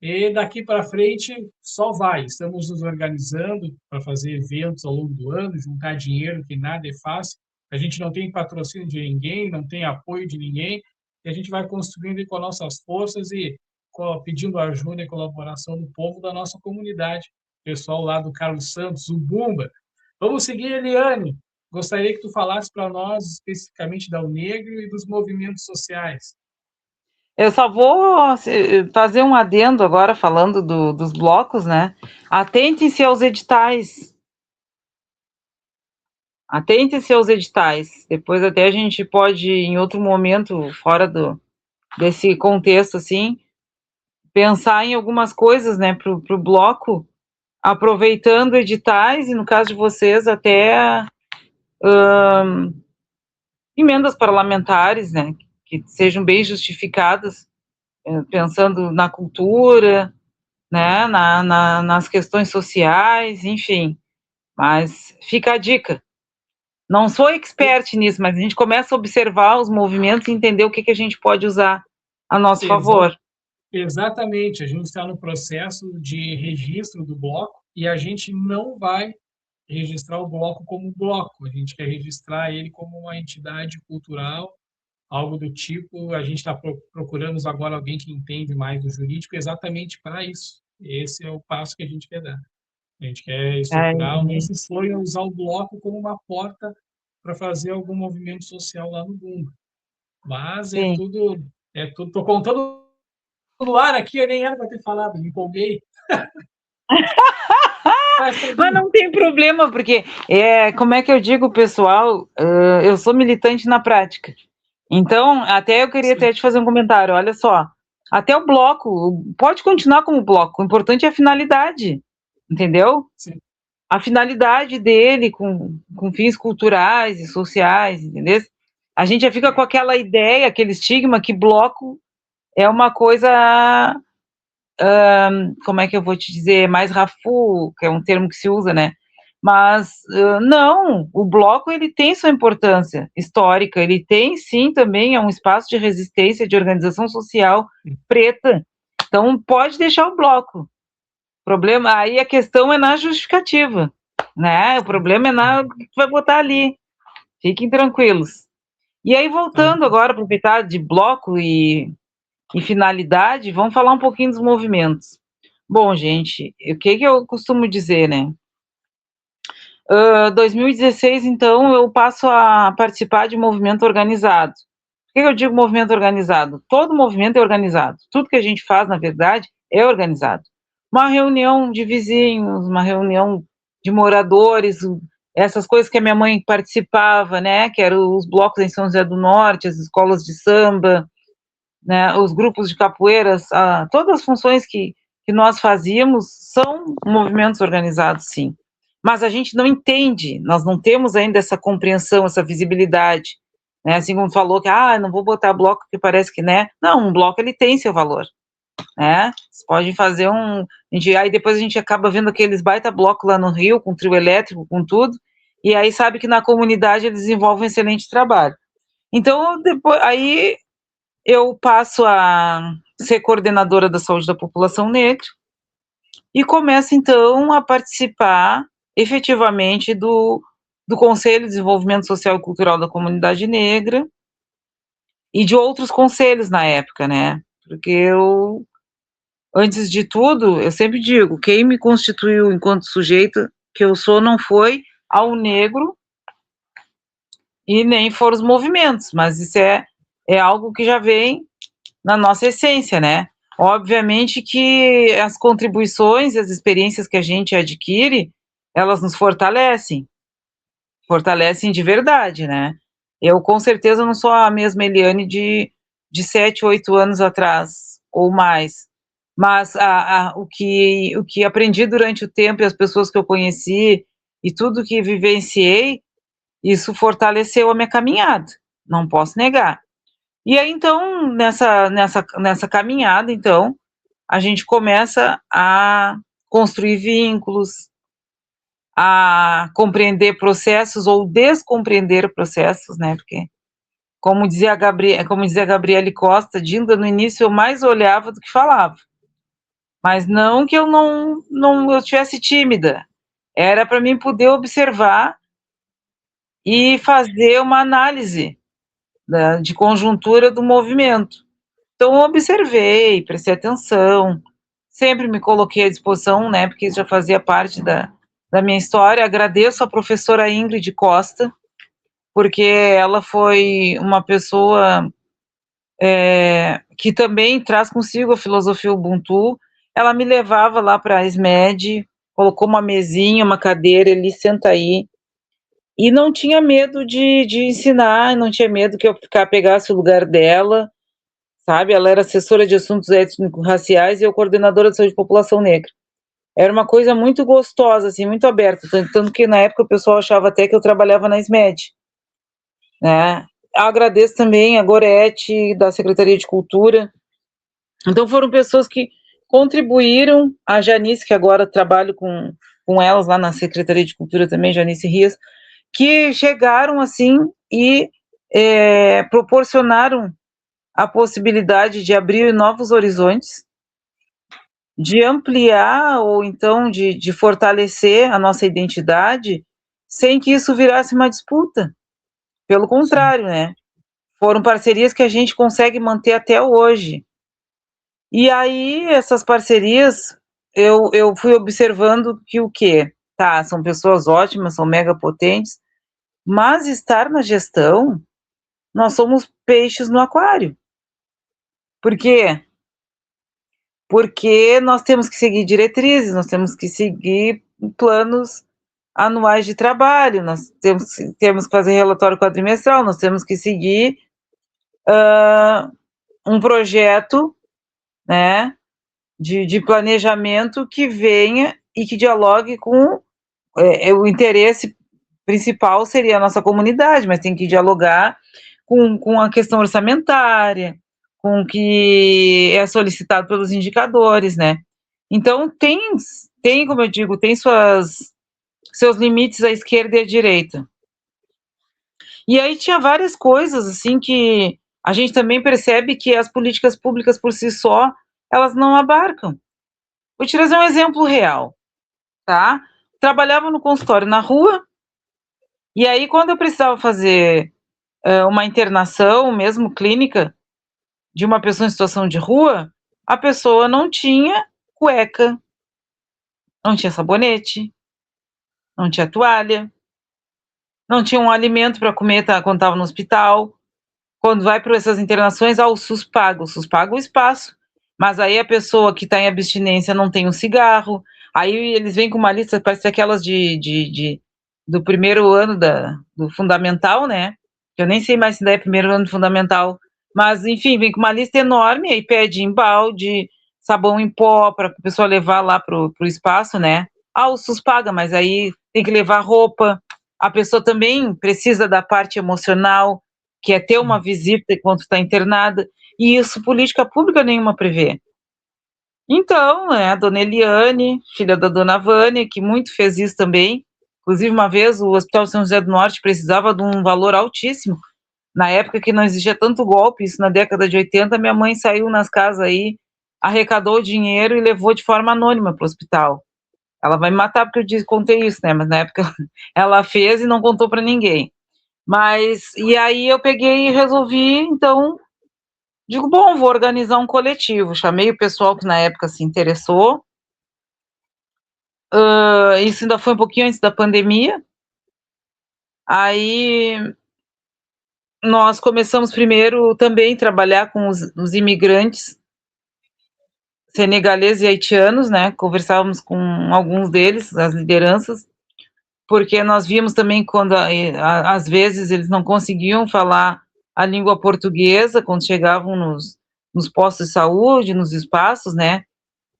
e daqui para frente só vai. Estamos nos organizando para fazer eventos ao longo do ano, juntar dinheiro, que nada é fácil. A gente não tem patrocínio de ninguém, não tem apoio de ninguém, e a gente vai construindo com as nossas forças e pedindo ajuda e colaboração do povo da nossa comunidade. Pessoal lá do Carlos Santos, o Bumba. Vamos seguir, Eliane. Gostaria que tu falasse para nós especificamente da Unegro e dos movimentos sociais. Eu só vou fazer um adendo agora, falando dos blocos, né? Atentem-se aos editais. Atentem-se aos editais. Depois até a gente pode, em outro momento, fora desse contexto, assim, pensar em algumas coisas, né, para o bloco, aproveitando editais, e no caso de vocês, até emendas parlamentares, né, que sejam bem justificadas, pensando na cultura, né, nas questões sociais, enfim. Mas fica a dica. Não sou expert nisso, mas a gente começa a observar os movimentos e entender o que a gente pode usar a nosso favor. Exatamente, a gente está no processo de registro do bloco e a gente não vai registrar o bloco como bloco, a gente quer registrar ele como uma entidade cultural, algo do tipo. A gente está procurando agora alguém que entende mais do jurídico exatamente para isso. Esse é o passo que a gente quer dar. A gente quer estruturar. O nosso sonho é usar o bloco como uma porta para fazer algum movimento social lá no mundo. Mas Sim. é tudo. Estou contando no ar aqui, eu nem era para ter falado, me empolguei. Mas não tem problema, porque, como é que eu digo, pessoal, eu sou militante na prática. Então, até eu queria até te fazer um comentário, olha só, até o bloco, pode continuar como bloco, o importante é a finalidade, entendeu? Sim. A finalidade dele com fins culturais e sociais, entendeu? A gente já fica com aquela ideia, aquele estigma que bloco é uma coisa, como é que eu vou te dizer, mais rafu, que é um termo que se usa, né? Mas não, o bloco ele tem sua importância histórica, ele tem sim também, é um espaço de resistência, de organização social preta, então pode deixar o bloco. O problema, aí a questão é na justificativa, né? O problema é na que vai botar ali, fiquem tranquilos. E aí, voltando agora, aproveitar de bloco e finalidade, vamos falar um pouquinho dos movimentos. Bom, gente, o que eu costumo dizer, né? 2016, então, eu passo a participar de movimento organizado. Por que eu digo movimento organizado? Todo movimento é organizado. Tudo que a gente faz, na verdade, é organizado. Uma reunião de vizinhos, uma reunião de moradores, essas coisas que a minha mãe participava, né? Que eram os blocos em São José do Norte, as escolas de samba, né? Os grupos de capoeiras, todas as funções que nós fazíamos são movimentos organizados, sim. Mas a gente não entende, nós não temos ainda essa compreensão, essa visibilidade, né? Assim como falou que, não vou botar bloco porque parece que, né? Não, um bloco ele tem seu valor, né? Vocês podem fazer aí depois a gente acaba vendo aqueles baita blocos lá no Rio, com trio elétrico, com tudo, e aí sabe que na comunidade eles desenvolvem um excelente trabalho. Então, depois, aí eu passo a ser coordenadora da saúde da população negra e começo, então, a participar efetivamente do Conselho de Desenvolvimento Social e Cultural da Comunidade Negra e de outros conselhos na época, né? Porque eu, antes de tudo, eu sempre digo, quem me constituiu enquanto sujeito que eu sou não foi ao negro e nem foram os movimentos, mas isso é algo que já vem na nossa essência, né? Obviamente que as contribuições e as experiências que a gente adquire, elas nos fortalecem de verdade, né? Eu, com certeza, não sou a mesma Eliane de 7, 8 anos atrás, ou mais, mas o que aprendi durante o tempo e as pessoas que eu conheci, e tudo que vivenciei, isso fortaleceu a minha caminhada, não posso negar. E aí, então, nessa caminhada, então, a gente começa a construir vínculos, a compreender processos ou descompreender processos, né? Porque, como dizia a Gabriele Costa, Dinda, no início eu mais olhava do que falava. Mas não que eu não eu tivesse tímida. Era para mim poder observar e fazer uma análise de conjuntura do movimento. Então, eu observei, prestei atenção, sempre me coloquei à disposição, né, porque isso já fazia parte da minha história. Agradeço a professora Ingrid Costa, porque ela foi uma pessoa que também traz consigo a filosofia Ubuntu. Ela me levava lá para a SMED, colocou uma mesinha, uma cadeira, ele senta aí, e não tinha medo de ensinar, não tinha medo que eu pegasse o lugar dela, sabe? Ela era assessora de assuntos étnico-raciais e eu coordenadora de saúde de população negra. Era uma coisa muito gostosa, assim, muito aberta, tanto que na época o pessoal achava até que eu trabalhava na SMED, né? Agradeço também a Gorete, da Secretaria de Cultura. Então foram pessoas que contribuíram, a Janice, que agora trabalho com elas lá na Secretaria de Cultura também, Janice Rias, que chegaram assim e proporcionaram a possibilidade de abrir novos horizontes, de ampliar ou então de fortalecer a nossa identidade sem que isso virasse uma disputa. Pelo contrário, né? Foram parcerias que a gente consegue manter até hoje. E aí, essas parcerias, eu fui observando que o quê? Tá, são pessoas ótimas, são mega potentes, mas estar na gestão, nós somos peixes no aquário. Por quê? Porque nós temos que seguir diretrizes, nós temos que seguir planos anuais de trabalho, nós temos que fazer relatório quadrimestral, nós temos que seguir um projeto, né, de planejamento que venha e que dialogue com o interesse principal seria a nossa comunidade, mas tem que dialogar com a questão orçamentária, com o que é solicitado pelos indicadores, né? Então, tem, como eu digo, tem seus limites à esquerda e à direita. E aí tinha várias coisas, assim, que a gente também percebe que as políticas públicas por si só, elas não abarcam. Vou te trazer um exemplo real, tá? Trabalhava no consultório na rua, e aí quando eu precisava fazer uma internação, mesmo clínica, de uma pessoa em situação de rua, a pessoa não tinha cueca, não tinha sabonete, não tinha toalha, não tinha um alimento para comer quando estava no hospital. Quando vai para essas internações, o SUS paga o espaço, mas aí a pessoa que está em abstinência não tem um cigarro, aí eles vêm com uma lista, parece aquelas do primeiro ano do fundamental, né? Eu nem sei mais se ainda é primeiro ano do fundamental, mas enfim, vem com uma lista enorme, aí pede embalde, sabão em pó para a pessoa levar lá pro espaço, né? O SUS paga, mas aí tem que levar roupa. A pessoa também precisa da parte emocional, que é ter uma visita enquanto está internada, e isso política pública nenhuma prevê. Então, a dona Eliane, filha da dona Vânia, que muito fez isso também, inclusive uma vez o Hospital São José do Norte precisava de um valor altíssimo, na época que não existia tanto golpe, isso na década de 80, minha mãe saiu nas casas aí, arrecadou o dinheiro e levou de forma anônima para o hospital. Ela vai me matar porque eu contei isso, né, mas na época ela fez e não contou para ninguém. Mas, e aí eu peguei e resolvi, então, digo, bom, vou organizar um coletivo. Chamei o pessoal que na época se interessou. Isso ainda foi um pouquinho antes da pandemia. Aí nós começamos primeiro também a trabalhar com os imigrantes senegaleses e haitianos, né? Conversávamos com alguns deles, as lideranças, porque nós vimos também quando, às vezes, eles não conseguiam falar a língua portuguesa quando chegavam nos postos de saúde, nos espaços, né?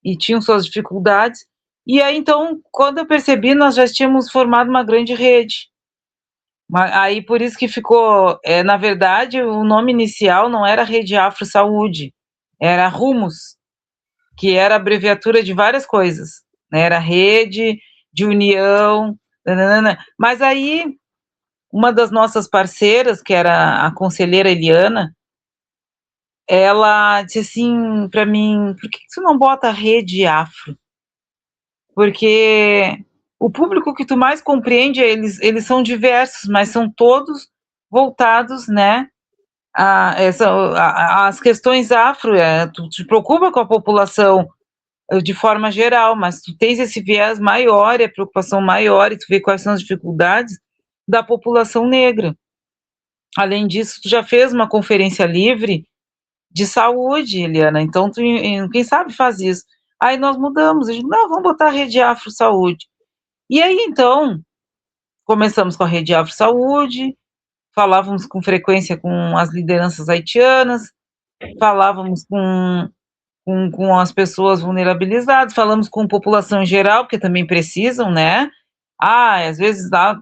E tinham suas dificuldades. E aí, então, quando eu percebi, nós já tínhamos formado uma grande rede. Aí, por isso que ficou, na verdade, o nome inicial não era Rede Afro Saúde, era Rumos, que era abreviatura de várias coisas, né? Era Rede de União, nananana. Mas aí, uma das nossas parceiras, que era a conselheira Eliana, ela disse assim para mim: por que você não bota Rede Afro? Porque o público que tu mais compreende, eles são diversos, mas são todos voltados, né, as questões afro, tu te preocupa com a população de forma geral, mas tu tens esse viés maior, a preocupação maior, e tu vê quais são as dificuldades da população negra. Além disso, tu já fez uma conferência livre de saúde, Eliana, então tu, quem sabe faz isso. Aí nós mudamos, a gente, não, vamos botar a Rede Afro Saúde. E aí, então, começamos com a Rede Afro Saúde, falávamos com frequência com as lideranças haitianas, falávamos com as pessoas vulnerabilizadas, falamos com a população em geral, porque também precisam, né? Às vezes há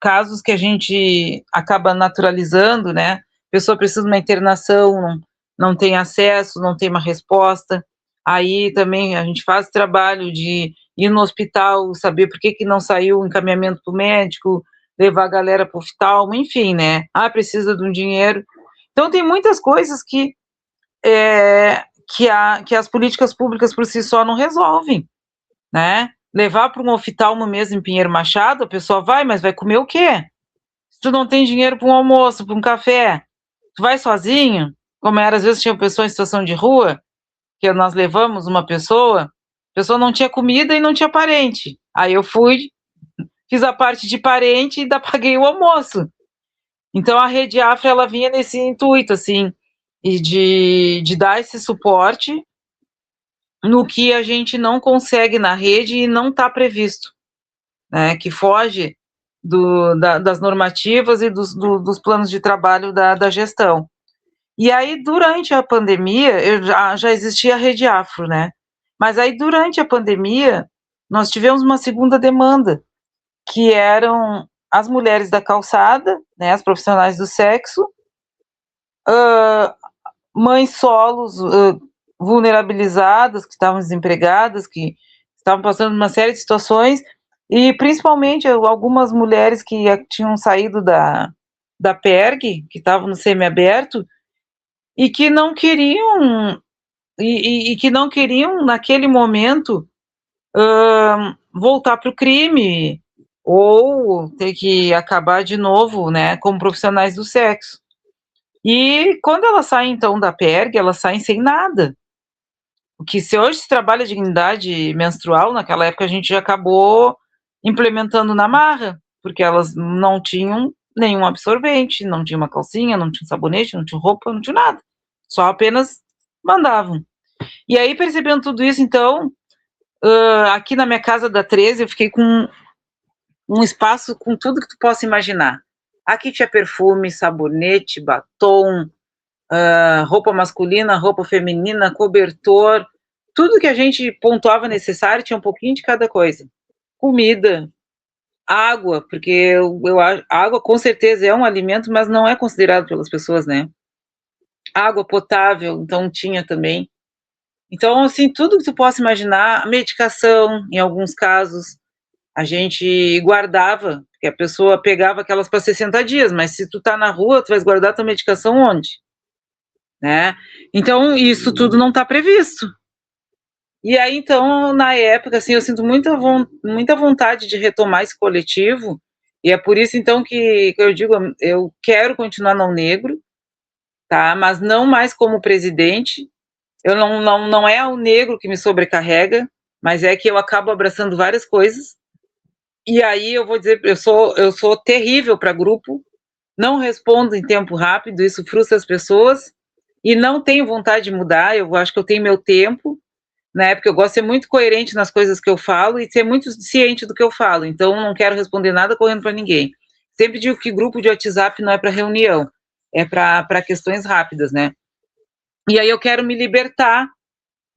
casos que a gente acaba naturalizando, né? A pessoa precisa de uma internação, não tem acesso, não tem uma resposta. Aí também a gente faz trabalho de ir no hospital, saber por que não saiu o encaminhamento para o médico, levar a galera para o oftalmo, enfim, né? Precisa de um dinheiro. Então tem muitas coisas que as políticas públicas por si só não resolvem, né? Levar para um oftalmo mesmo em Pinheiro Machado, a pessoa vai, mas vai comer o quê? Se tu não tem dinheiro para um almoço, para um café, tu vai sozinho? Como era, às vezes tinha pessoa em situação de rua, que nós levamos uma pessoa, a pessoa não tinha comida e não tinha parente. Aí eu fui, fiz a parte de parente e ainda paguei o almoço. Então a Rede Afro, ela vinha nesse intuito, assim, e de dar esse suporte no que a gente não consegue na rede e não está previsto, né, que foge das normativas e dos planos de trabalho da gestão. E aí, durante a pandemia, já existia a Rede Afro, né? Mas aí, durante a pandemia, nós tivemos uma segunda demanda, que eram as mulheres da calçada, né, as profissionais do sexo, mães solos vulnerabilizadas, que estavam desempregadas, que estavam passando uma série de situações, e principalmente algumas mulheres que tinham saído da PERG, que estavam no semiaberto, e que não queriam, e que não queriam, naquele momento, voltar para o crime, ou ter que acabar de novo, né, como profissionais do sexo. E quando elas saem, então, da PERG, elas saem sem nada. O que se hoje se trabalha dignidade menstrual, naquela época a gente já acabou implementando na marra, porque elas não tinham nenhum absorvente, não tinha uma calcinha, não tinha sabonete, não tinha roupa, não tinha nada. Só apenas mandavam. E aí, percebendo tudo isso, então, aqui na minha casa da 13, eu fiquei com um espaço com tudo que tu possa imaginar. Aqui tinha perfume, sabonete, batom, roupa masculina, roupa feminina, cobertor, tudo que a gente pontuava necessário, tinha um pouquinho de cada coisa. Comida, água, porque a água com certeza é um alimento, mas não é considerado pelas pessoas, né? Água potável, então tinha também. Então, assim, tudo que tu possa imaginar, medicação, em alguns casos, a gente guardava, porque a pessoa pegava aquelas para 60 dias, mas se tu tá na rua, tu vais guardar tua medicação onde? Né? Então, isso tudo não está previsto. E aí, então, na época, assim, eu sinto muita vontade de retomar esse coletivo, e é por isso, então, que eu digo, eu quero continuar no Negro, tá? Mas não mais como presidente. Eu não é o negro que me sobrecarrega, mas é que eu acabo abraçando várias coisas. E aí eu vou dizer, eu sou terrível para grupo, não respondo em tempo rápido, isso frustra as pessoas, e não tenho vontade de mudar, eu acho que eu tenho meu tempo, né, porque eu gosto de ser muito coerente nas coisas que eu falo e ser muito ciente do que eu falo, então não quero responder nada correndo para ninguém. Sempre digo que grupo de WhatsApp não é para reunião, é para questões rápidas, né. E aí eu quero me libertar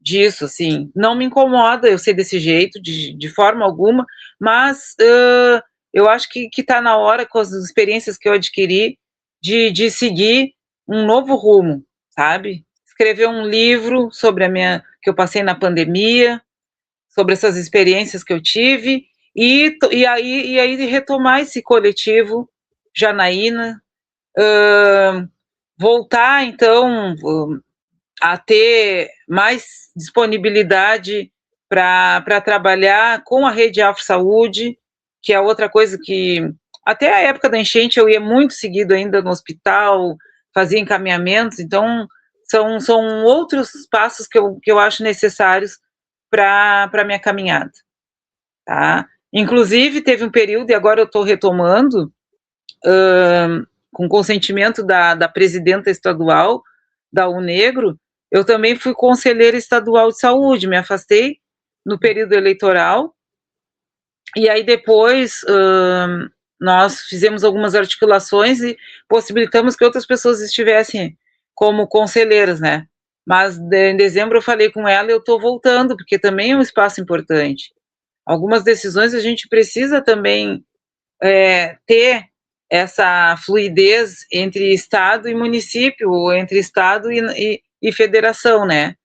disso, assim, não me incomoda eu ser desse jeito, de forma alguma, mas eu acho que está na hora, com as experiências que eu adquiri, de seguir um novo rumo, sabe? Escrever um livro sobre que eu passei na pandemia, sobre essas experiências que eu tive, e aí retomar esse coletivo Janaína, voltar, então, a ter mais disponibilidade para trabalhar com a rede Afro Saúde, que é outra coisa que, até a época da enchente, eu ia muito seguido ainda no hospital, fazia encaminhamentos, então são outros passos que eu acho necessários para a minha caminhada, tá? Inclusive, teve um período, e agora eu estou retomando, com consentimento da presidenta estadual da UNegro, eu também fui conselheira estadual de saúde, me afastei no período eleitoral, e aí depois nós fizemos algumas articulações e possibilitamos que outras pessoas estivessem como conselheiras, né? Mas em dezembro eu falei com ela e eu estou voltando, porque também é um espaço importante. Algumas decisões a gente precisa também ter essa fluidez entre Estado e município, ou entre Estado e federação, né?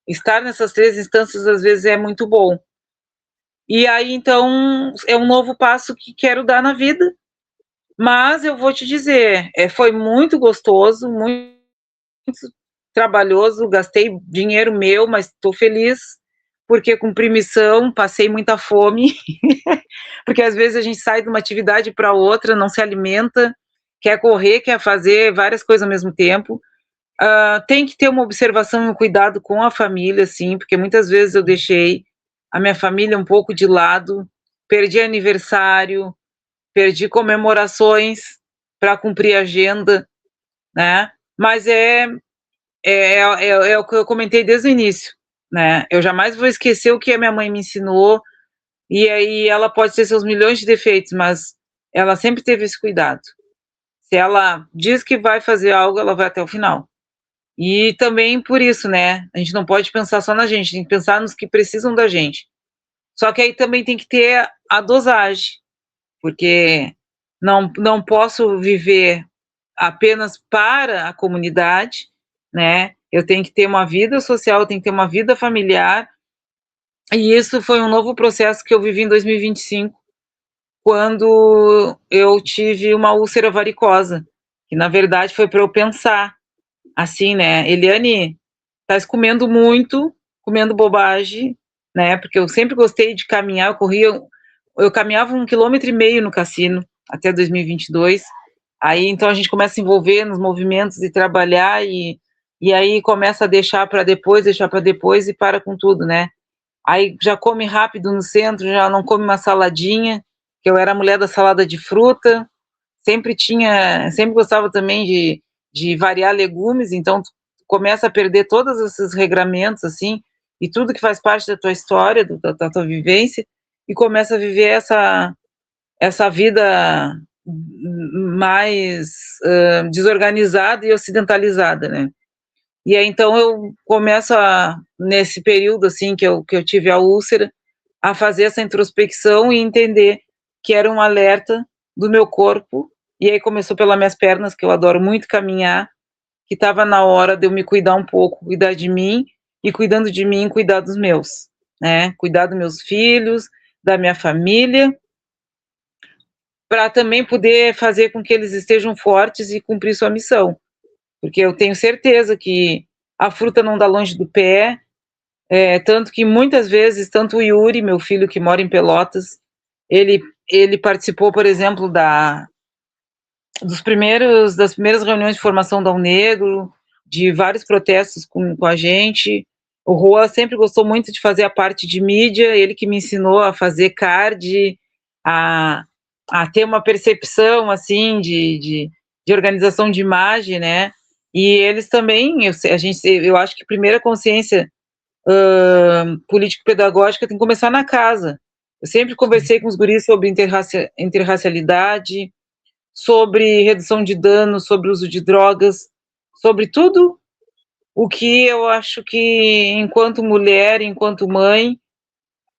Estar nessas três instâncias, às vezes, é muito bom. E aí, então, é um novo passo que quero dar na vida, mas eu vou te dizer, foi muito gostoso, muito trabalhoso, gastei dinheiro meu, mas estou feliz, porque cumpri missão, passei muita fome, porque às vezes a gente sai de uma atividade para outra, não se alimenta, quer correr, quer fazer várias coisas ao mesmo tempo. Tem que ter uma observação e um cuidado com a família, sim, porque muitas vezes eu deixei a minha família um pouco de lado, perdi aniversário, perdi comemorações para cumprir a agenda, né? Mas é o que eu comentei desde o início, né? Eu jamais vou esquecer o que a minha mãe me ensinou, e aí ela pode ter seus milhões de defeitos, mas ela sempre teve esse cuidado. Se ela diz que vai fazer algo, ela vai até o final. E também por isso, né? A gente não pode pensar só na gente, tem que pensar nos que precisam da gente. Só que aí também tem que ter a dosagem, porque não posso viver apenas para a comunidade, né? Eu tenho que ter uma vida social, eu tenho que ter uma vida familiar, e isso foi um novo processo que eu vivi em 2025, quando eu tive uma úlcera varicosa, que na verdade foi para eu pensar, assim, né, Eliane, estás comendo muito, comendo bobagem, né, porque eu sempre gostei de caminhar, eu caminhava 1,5 km no Cassino, até 2022, aí então a gente começa a se envolver nos movimentos e trabalhar, e aí começa a deixar para depois e para com tudo, né. Aí já come rápido no centro, já não come uma saladinha, que eu era a mulher da salada de fruta, sempre gostava também de variar legumes, então tu começa a perder todos esses regramentos, assim, e tudo que faz parte da tua história, da tua vivência, e começa a viver essa vida mais desorganizada e ocidentalizada, né? E aí, então, eu começo nesse período, assim, que eu tive a úlcera, a fazer essa introspecção e entender que era um alerta do meu corpo, e aí começou pelas minhas pernas, que eu adoro muito caminhar, que estava na hora de eu me cuidar um pouco, cuidar de mim, e cuidando de mim, cuidar dos meus, né? Cuidar dos meus filhos, da minha família, para também poder fazer com que eles estejam fortes e cumprir sua missão. Porque eu tenho certeza que a fruta não dá longe do pé, tanto que muitas vezes, tanto o Yuri, meu filho que mora em Pelotas, ele participou, por exemplo, das primeiras reuniões de formação da UNegro, de vários protestos com a gente. O Juan sempre gostou muito de fazer a parte de mídia, ele que me ensinou a fazer card, a, a ter uma percepção, assim, de organização de imagem, né? E eles também, eu acho que a primeira consciência político-pedagógica tem que começar na casa. Eu sempre conversei com os guris sobre interracialidade, sobre redução de danos, sobre uso de drogas, sobre tudo o que eu acho que, enquanto mulher, enquanto mãe,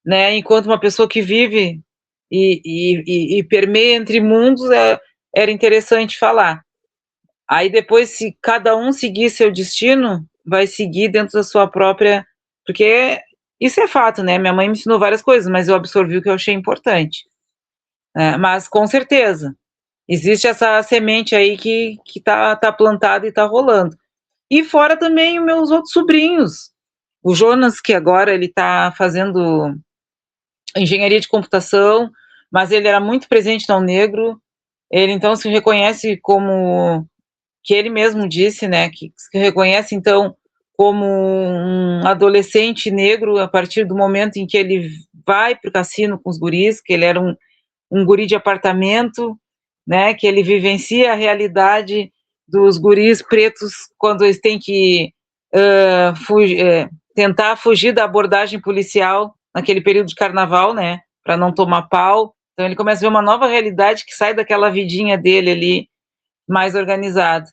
né, enquanto uma pessoa que vive e permeia entre mundos, era interessante falar. Aí depois, se cada um seguir seu destino, vai seguir dentro da sua própria... Porque isso é fato, né? Minha mãe me ensinou várias coisas, mas eu absorvi o que eu achei importante. Mas, com certeza, existe essa semente aí que tá plantada e tá rolando. E fora também os meus outros sobrinhos. O Jonas, que agora ele está fazendo engenharia de computação, mas ele era muito presente na Unegro. Ele, então, se reconhece como... que ele mesmo disse, né, que se reconhece, então, como um adolescente negro a partir do momento em que ele vai para o cassino com os guris, que ele era um guri de apartamento, né, que ele vivencia a realidade dos guris pretos quando eles têm que tentar fugir da abordagem policial naquele período de carnaval, né, para não tomar pau. Então ele começa a ver uma nova realidade que sai daquela vidinha dele ali, mais organizada.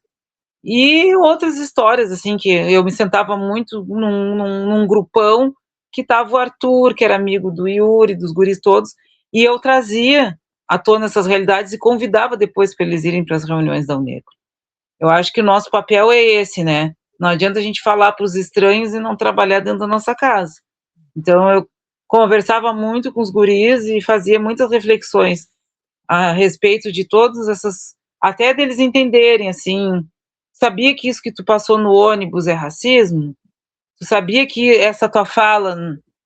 E outras histórias, assim, que eu me sentava muito num grupão que estava o Arthur, que era amigo do Yuri, dos guris todos, e eu trazia à tona essas realidades e convidava depois para eles irem para as reuniões da Uneco. Eu acho que o nosso papel é esse, né? Não adianta a gente falar para os estranhos e não trabalhar dentro da nossa casa. Então, eu conversava muito com os guris e fazia muitas reflexões a respeito de todas essas... até deles entenderem, assim, sabia que isso que tu passou no ônibus é racismo? Tu sabia que essa tua fala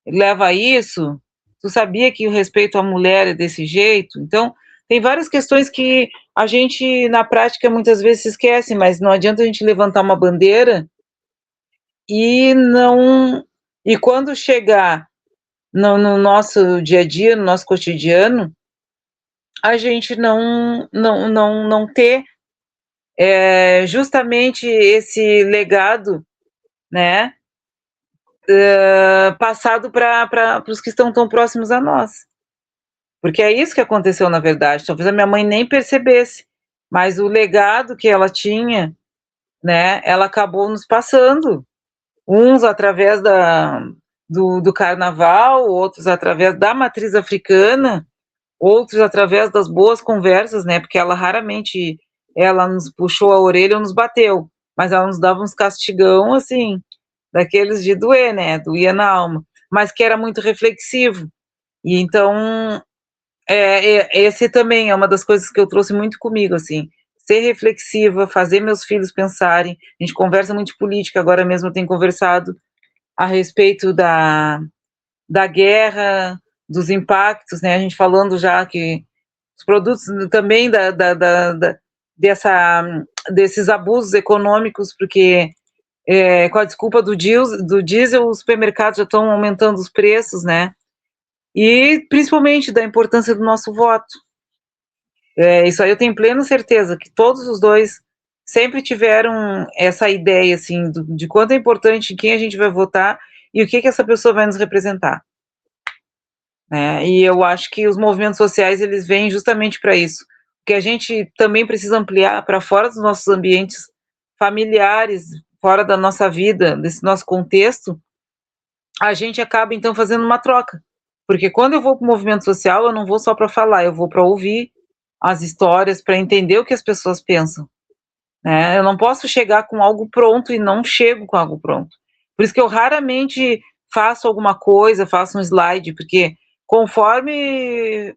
leva a isso? Tu sabia que o respeito à mulher é desse jeito? Então, tem várias questões que a gente, na prática, muitas vezes se esquece, mas não adianta a gente levantar uma bandeira e não... E quando chegar no nosso dia a dia, no nosso cotidiano, a gente não ter justamente esse legado, né, passado para os que estão tão próximos a nós. Porque é isso que aconteceu, na verdade. Talvez a minha mãe nem percebesse, mas o legado que ela tinha, né, ela acabou nos passando. Uns através do carnaval, outros através da matriz africana, outros através das boas conversas, né, porque ela raramente ela nos puxou a orelha ou nos bateu, mas ela nos dava uns castigão, assim, daqueles de doer, né, doía na alma, mas que era muito reflexivo. E então, esse também é uma das coisas que eu trouxe muito comigo, assim, ser reflexiva, fazer meus filhos pensarem. A gente conversa muito de política, agora mesmo eu tenho conversado a respeito da guerra, dos impactos, né, a gente falando já que os produtos também desses abusos econômicos, porque com a desculpa do diesel, os supermercados já estão aumentando os preços, né? E principalmente da importância do nosso voto. Isso aí eu tenho plena certeza que todos os dois sempre tiveram essa ideia, assim, de quanto é importante quem a gente vai votar e o que essa pessoa vai nos representar. E eu acho que os movimentos sociais, eles vêm justamente para isso, porque a gente também precisa ampliar para fora dos nossos ambientes familiares, fora da nossa vida, desse nosso contexto, a gente acaba, então, fazendo uma troca, porque quando eu vou para o movimento social, eu não vou só para falar, eu vou para ouvir as histórias, para entender o que as pessoas pensam, né? Eu não posso chegar com algo pronto e não chego com algo pronto. Por isso que eu raramente faço alguma coisa, faço um slide, porque conforme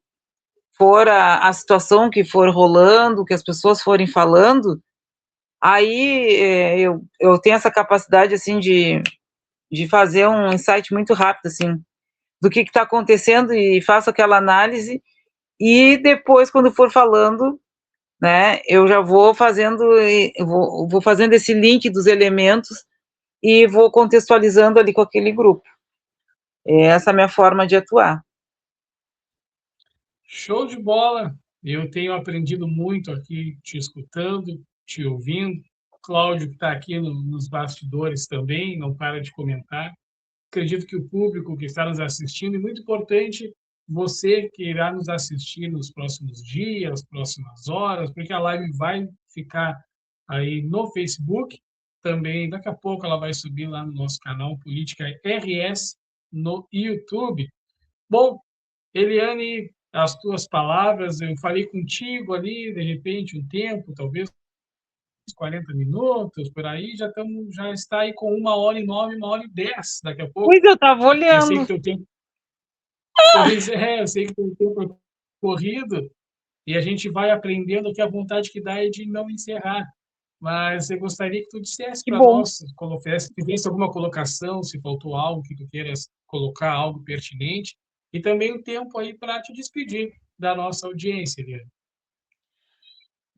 for a situação que for rolando, que as pessoas forem falando, aí eu tenho essa capacidade, assim, de fazer um insight muito rápido, assim, do que está acontecendo e faço aquela análise e depois, quando for falando, né, eu já vou fazendo, vou fazendo esse link dos elementos e vou contextualizando ali com aquele grupo. Essa é a minha forma de atuar. Show de bola! Eu tenho aprendido muito aqui, te escutando, te ouvindo. Cláudio, que está aqui nos bastidores também, não para de comentar. Acredito que o público que está nos assistindo, e muito importante, você que irá nos assistir nos próximos dias, próximas horas, porque a live vai ficar aí no Facebook, também, daqui a pouco ela vai subir lá no nosso canal Política RS no YouTube. Bom, Eliane, as tuas palavras, eu falei contigo ali, de repente, um tempo, talvez 40 minutos, por aí, já está aí com 1h09, 1h10 daqui a pouco. Pois eu estava Eu sei que olhando. teu tempo, pois é, eu sei que teu tempo é corrido, e a gente vai aprendendo que a vontade que dá é de não encerrar. Mas eu gostaria que tu dissesse Que para bom. nós, se tivesse alguma colocação, se faltou algo que tu queiras colocar, algo pertinente, e também o tempo aí para te despedir da nossa audiência, Eliane.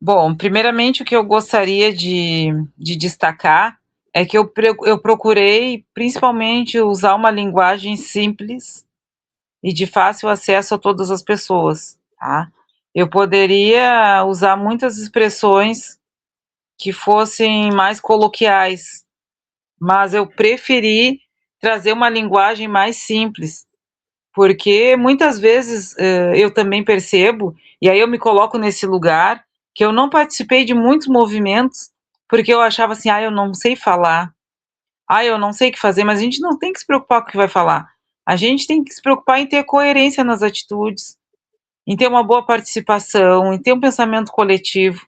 Bom, primeiramente o que eu gostaria de destacar é que eu procurei principalmente usar uma linguagem simples e de fácil acesso a todas as pessoas, tá? Eu poderia usar muitas expressões que fossem mais coloquiais, mas eu preferi trazer uma linguagem mais simples, porque muitas vezes eu também percebo, e aí eu me coloco nesse lugar, que eu não participei de muitos movimentos, porque eu achava assim, eu não sei falar, eu não sei o que fazer, mas a gente não tem que se preocupar com o que vai falar. A gente tem que se preocupar em ter coerência nas atitudes, em ter uma boa participação, em ter um pensamento coletivo,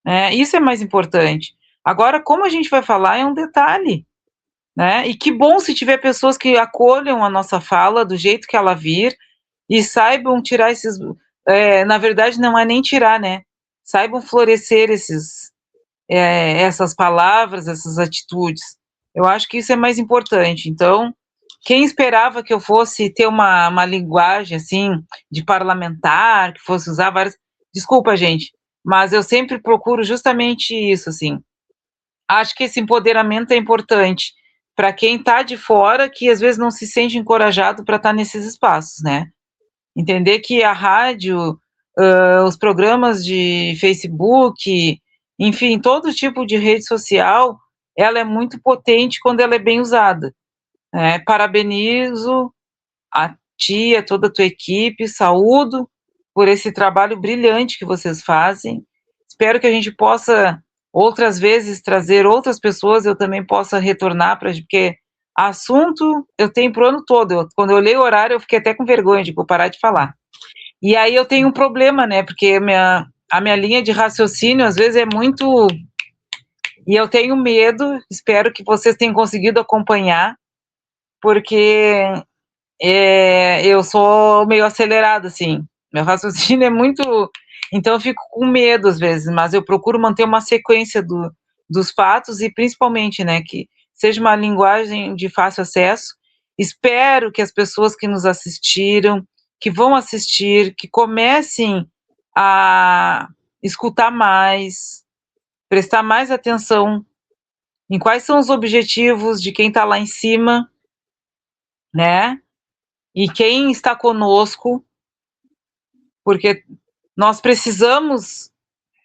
né? Isso é mais importante. Agora, como a gente vai falar é um detalhe, né? E que bom se tiver pessoas que acolham a nossa fala do jeito que ela vir e saibam tirar esses. Na verdade, não é nem tirar, né? Saibam florescer essas palavras, essas atitudes. Eu acho que isso é mais importante. Então, quem esperava que eu fosse ter uma linguagem assim de parlamentar, que fosse usar várias. Desculpa, gente, mas eu sempre procuro justamente isso, assim. Acho que esse empoderamento é importante para quem está de fora, que às vezes não se sente encorajado para estar nesses espaços, né? Entender que a rádio, os programas de Facebook, enfim, todo tipo de rede social, ela é muito potente quando ela é bem usada. Parabenizo a ti, a toda a tua equipe, saúdo por esse trabalho brilhante que vocês fazem. Espero que a gente possa outras vezes trazer outras pessoas, eu também possa retornar, porque assunto eu tenho para o ano todo. Quando eu olhei o horário, eu fiquei até com vergonha de parar de falar. E aí eu tenho um problema, né? Porque a minha linha de raciocínio, às vezes, é muito. E eu tenho medo, espero que vocês tenham conseguido acompanhar, porque eu sou meio acelerada, assim. Meu raciocínio é muito. Então eu fico com medo às vezes, mas eu procuro manter uma sequência dos fatos e principalmente, né, que seja uma linguagem de fácil acesso. Espero que as pessoas que nos assistiram, que vão assistir, que comecem a escutar mais, prestar mais atenção em quais são os objetivos de quem está lá em cima, né? E quem está conosco, porque nós precisamos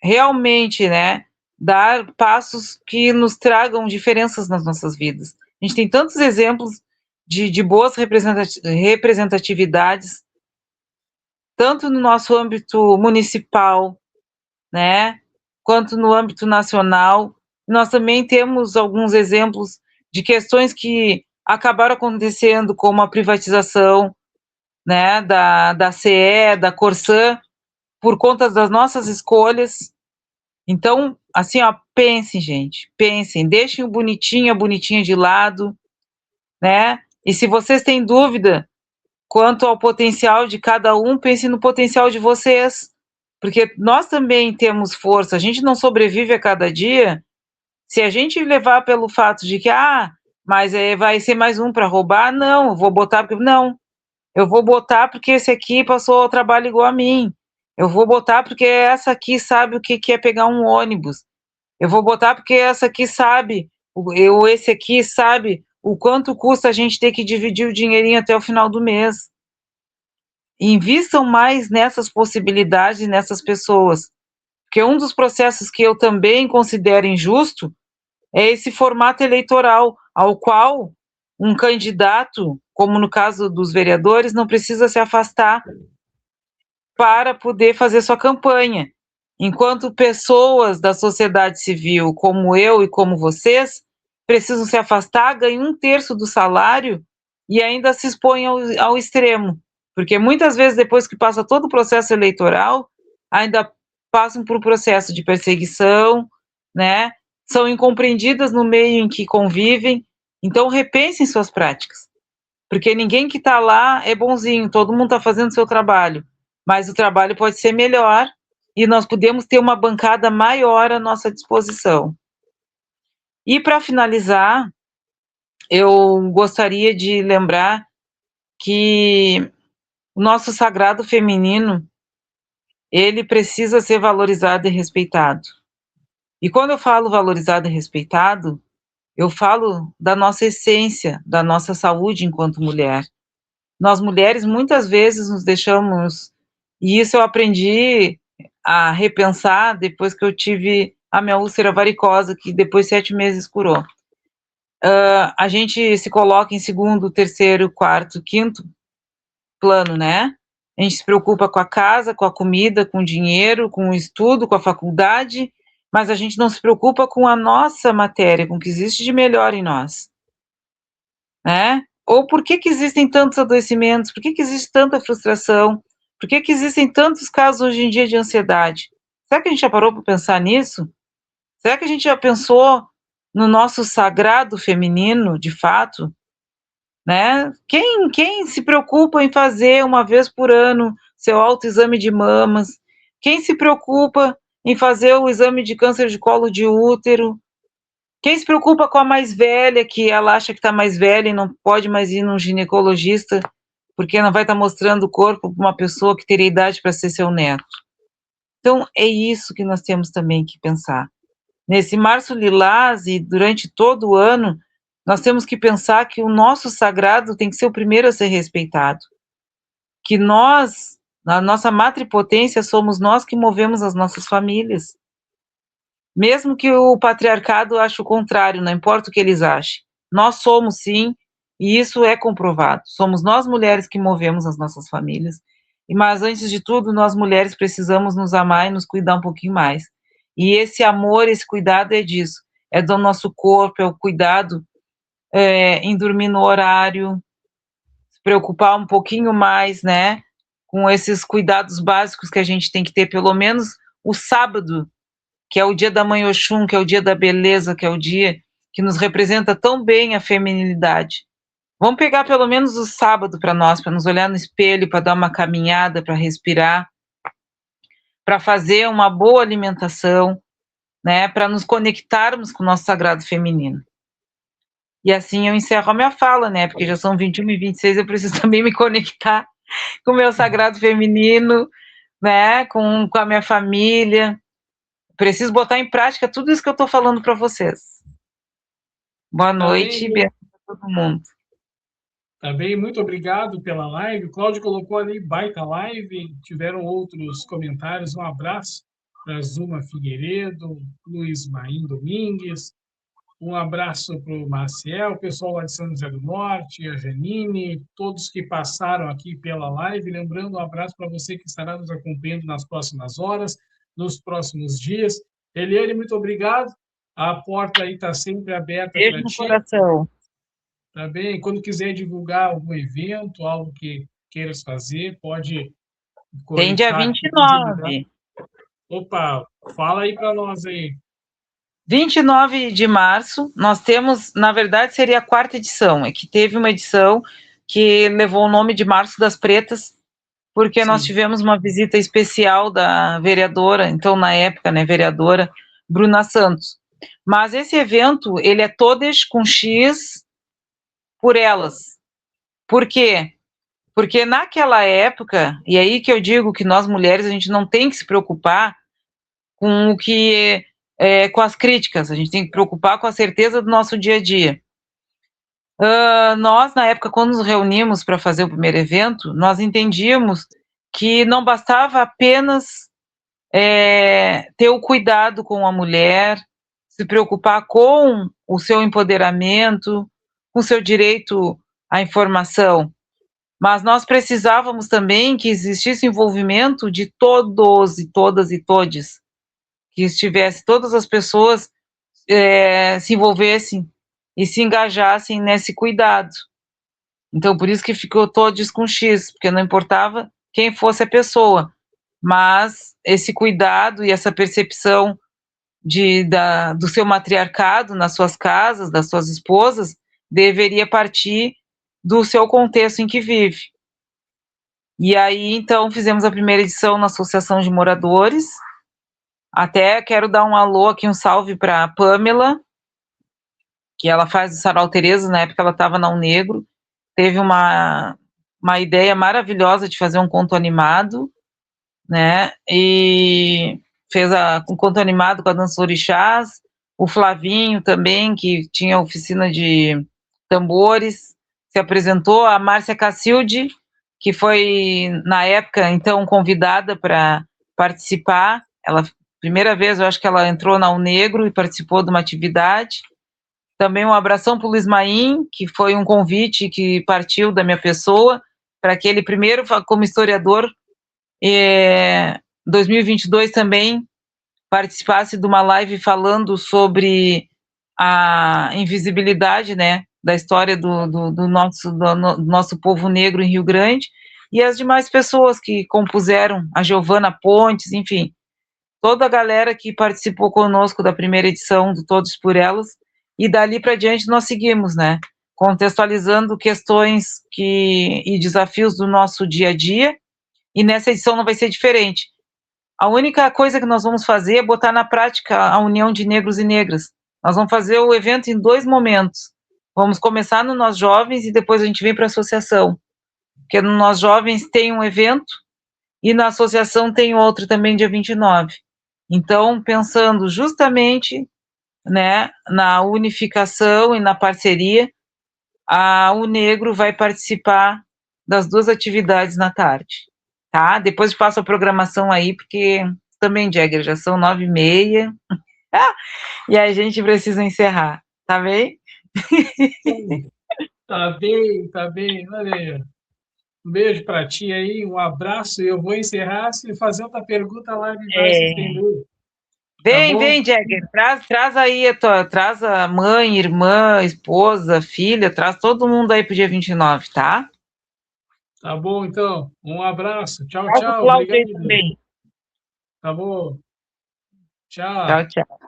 realmente, né, dar passos que nos tragam diferenças nas nossas vidas. A gente tem tantos exemplos de boas representatividades, tanto no nosso âmbito municipal, né, quanto no âmbito nacional. Nós também temos alguns exemplos de questões que acabaram acontecendo, como a privatização, né, da CE, da Corsã, por conta das nossas escolhas. Então, assim, pensem, gente, pensem, deixem o bonitinho, a bonitinha de lado, né? E se vocês têm dúvida quanto ao potencial de cada um, pensem no potencial de vocês, porque nós também temos força, a gente não sobrevive a cada dia se a gente levar pelo fato de que, mas vai ser mais um para roubar, não, eu vou botar, porque não, eu vou botar porque esse aqui passou o trabalho igual a mim. Eu vou botar porque essa aqui sabe o que é pegar um ônibus. Eu vou botar porque essa aqui sabe, esse aqui sabe o quanto custa a gente ter que dividir o dinheirinho até o final do mês. Invistam mais nessas possibilidades, nessas pessoas. Porque um dos processos que eu também considero injusto é esse formato eleitoral, ao qual um candidato, como no caso dos vereadores, não precisa se afastar para poder fazer sua campanha. Enquanto pessoas da sociedade civil, como eu e como vocês, precisam se afastar, ganham 1/3 do salário e ainda se expõem ao extremo, porque muitas vezes depois que passa todo o processo eleitoral, ainda passam por um processo de perseguição, né? São incompreendidas no meio em que convivem, então repensem suas práticas, porque ninguém que está lá é bonzinho, todo mundo está fazendo o seu trabalho, mas o trabalho pode ser melhor e nós podemos ter uma bancada maior à nossa disposição. E para finalizar, eu gostaria de lembrar que o nosso sagrado feminino, ele precisa ser valorizado e respeitado. E quando eu falo valorizado e respeitado, eu falo da nossa essência, da nossa saúde enquanto mulher. Nós mulheres muitas vezes nos deixamos, e isso eu aprendi a repensar depois que eu tive a minha úlcera varicosa, que depois de 7 meses curou. A gente se coloca em segundo, terceiro, quarto, quinto plano, né? A gente se preocupa com a casa, com a comida, com o dinheiro, com o estudo, com a faculdade, mas a gente não se preocupa com a nossa matéria, com o que existe de melhor em nós, né? Ou por que existem tantos adoecimentos, por que existe tanta frustração, por que existem tantos casos hoje em dia de ansiedade? Será que a gente já parou para pensar nisso? Será que a gente já pensou no nosso sagrado feminino, de fato? Né? Quem se preocupa em fazer uma vez por ano seu autoexame de mamas? Quem se preocupa em fazer o exame de câncer de colo de útero? Quem se preocupa com a mais velha, que ela acha que está mais velha e não pode mais ir num ginecologista, porque não vai estar mostrando o corpo para uma pessoa que teria idade para ser seu neto? Então, é isso que nós temos também que pensar. Nesse Março Lilás e durante todo o ano, nós temos que pensar que o nosso sagrado tem que ser o primeiro a ser respeitado. Que nós, a nossa matripotência, somos nós que movemos as nossas famílias. Mesmo que o patriarcado ache o contrário, não importa o que eles achem. Nós somos, sim, e isso é comprovado. Somos nós mulheres que movemos as nossas famílias. Mas, antes de tudo, nós mulheres precisamos nos amar e nos cuidar um pouquinho mais. E esse amor, esse cuidado é disso. É do nosso corpo, é o cuidado em dormir no horário, se preocupar um pouquinho mais, né? Com esses cuidados básicos que a gente tem que ter, pelo menos o sábado, que é o dia da Mãe Oxum, que é o dia da beleza, que é o dia que nos representa tão bem a feminilidade. Vamos pegar pelo menos o sábado para nós, para nos olhar no espelho, para dar uma caminhada, para respirar, para fazer uma boa alimentação, né, para nos conectarmos com o nosso sagrado feminino. E assim eu encerro a minha fala, né, porque já são 21h26, eu preciso também me conectar com o meu sagrado feminino, né, com a minha família. Preciso botar em prática tudo isso que eu estou falando para vocês. Boa noite, beijo para todo mundo. Tá bem, muito obrigado pela live. O Cláudio colocou ali, baita live, tiveram outros comentários. Um abraço para Zuma Figueiredo, Luiz Maim Domingues, um abraço para o Marcial, o pessoal lá de São José do Norte, a Janine, todos que passaram aqui pela live. Lembrando, um abraço para você que estará nos acompanhando nas próximas horas, nos próximos dias. Eliane, muito obrigado. A porta aí está sempre aberta para ti. Beijo no coração. Tá bem? Quando quiser divulgar algum evento, algo que queiras fazer, pode Tem dia 29. Opa, fala aí para nós aí. 29 de março, nós temos, na verdade, seria a 4ª edição, é que teve uma edição que levou o nome de Março das Pretas, porque Sim. Nós tivemos uma visita especial da vereadora, então, na época, né, vereadora Bruna Santos. Mas esse evento, ele é todas com X por elas. Por quê? Porque naquela época, e aí que eu digo que nós mulheres, a gente não tem que se preocupar com o que com as críticas, a gente tem que preocupar com a certeza do nosso dia a dia. Nós, na época, quando nos reunimos para fazer o primeiro evento, nós entendíamos que não bastava apenas ter o cuidado com a mulher, se preocupar com o seu empoderamento, com o seu direito à informação, mas nós precisávamos também que existisse envolvimento de todos e todas e todes, que estivesse, todas as pessoas se envolvessem e se engajassem nesse cuidado. Então, por isso que ficou todos com X, porque não importava quem fosse a pessoa, mas esse cuidado e essa percepção do seu matriarcado nas suas casas, das suas esposas, deveria partir do seu contexto em que vive. E aí, então, fizemos a primeira edição na Associação de Moradores. Até quero dar um alô aqui, um salve para a Pamela, que ela faz o Sarau Tereza, na época ela estava na Unegro, teve uma ideia maravilhosa de fazer um conto animado, né, e fez um conto animado com a Dança Orixás, o Flavinho também, que tinha oficina de tambores, se apresentou, a Márcia Cacilde, que foi, na época, então, convidada para participar, primeira vez, eu acho que ela entrou na Unegro e participou de uma atividade. Também um abração para o Luiz Maim, que foi um convite que partiu da minha pessoa, para que ele primeiro, como historiador, 2022 também participasse de uma live falando sobre a invisibilidade, né, da história do nosso povo negro em Rio Grande, e as demais pessoas que compuseram, a Giovana Pontes, enfim, toda a galera que participou conosco da primeira edição do Todos por Elas, e dali para diante nós seguimos, né, contextualizando questões e desafios do nosso dia a dia, e nessa edição não vai ser diferente. A única coisa que nós vamos fazer é botar na prática a união de negros e negras. Nós vamos fazer o evento em 2 momentos. Vamos começar no Nós Jovens e depois a gente vem para a associação. Porque no Nós Jovens tem um evento e na associação tem outro também, dia 29. Então, pensando justamente, né, na unificação e na parceria, o negro vai participar das 2 atividades na tarde. Tá? Depois eu passo a programação aí, porque também, Jagger, já são 9h30 e a gente precisa encerrar, tá bem? Tá bem, olha aí. Um beijo para ti aí, um abraço, e eu vou encerrar. Se fazer outra pergunta, lá me vai se estender. Vem, Jagger, traz aí traz a mãe, irmã, esposa, filha, traz todo mundo aí pro dia 29, tá? Tá bom, então. Um abraço. Tchau, Traz o tchau. Cláudio aí Obrigado. também. Tá bom. Tchau. Tchau, tchau.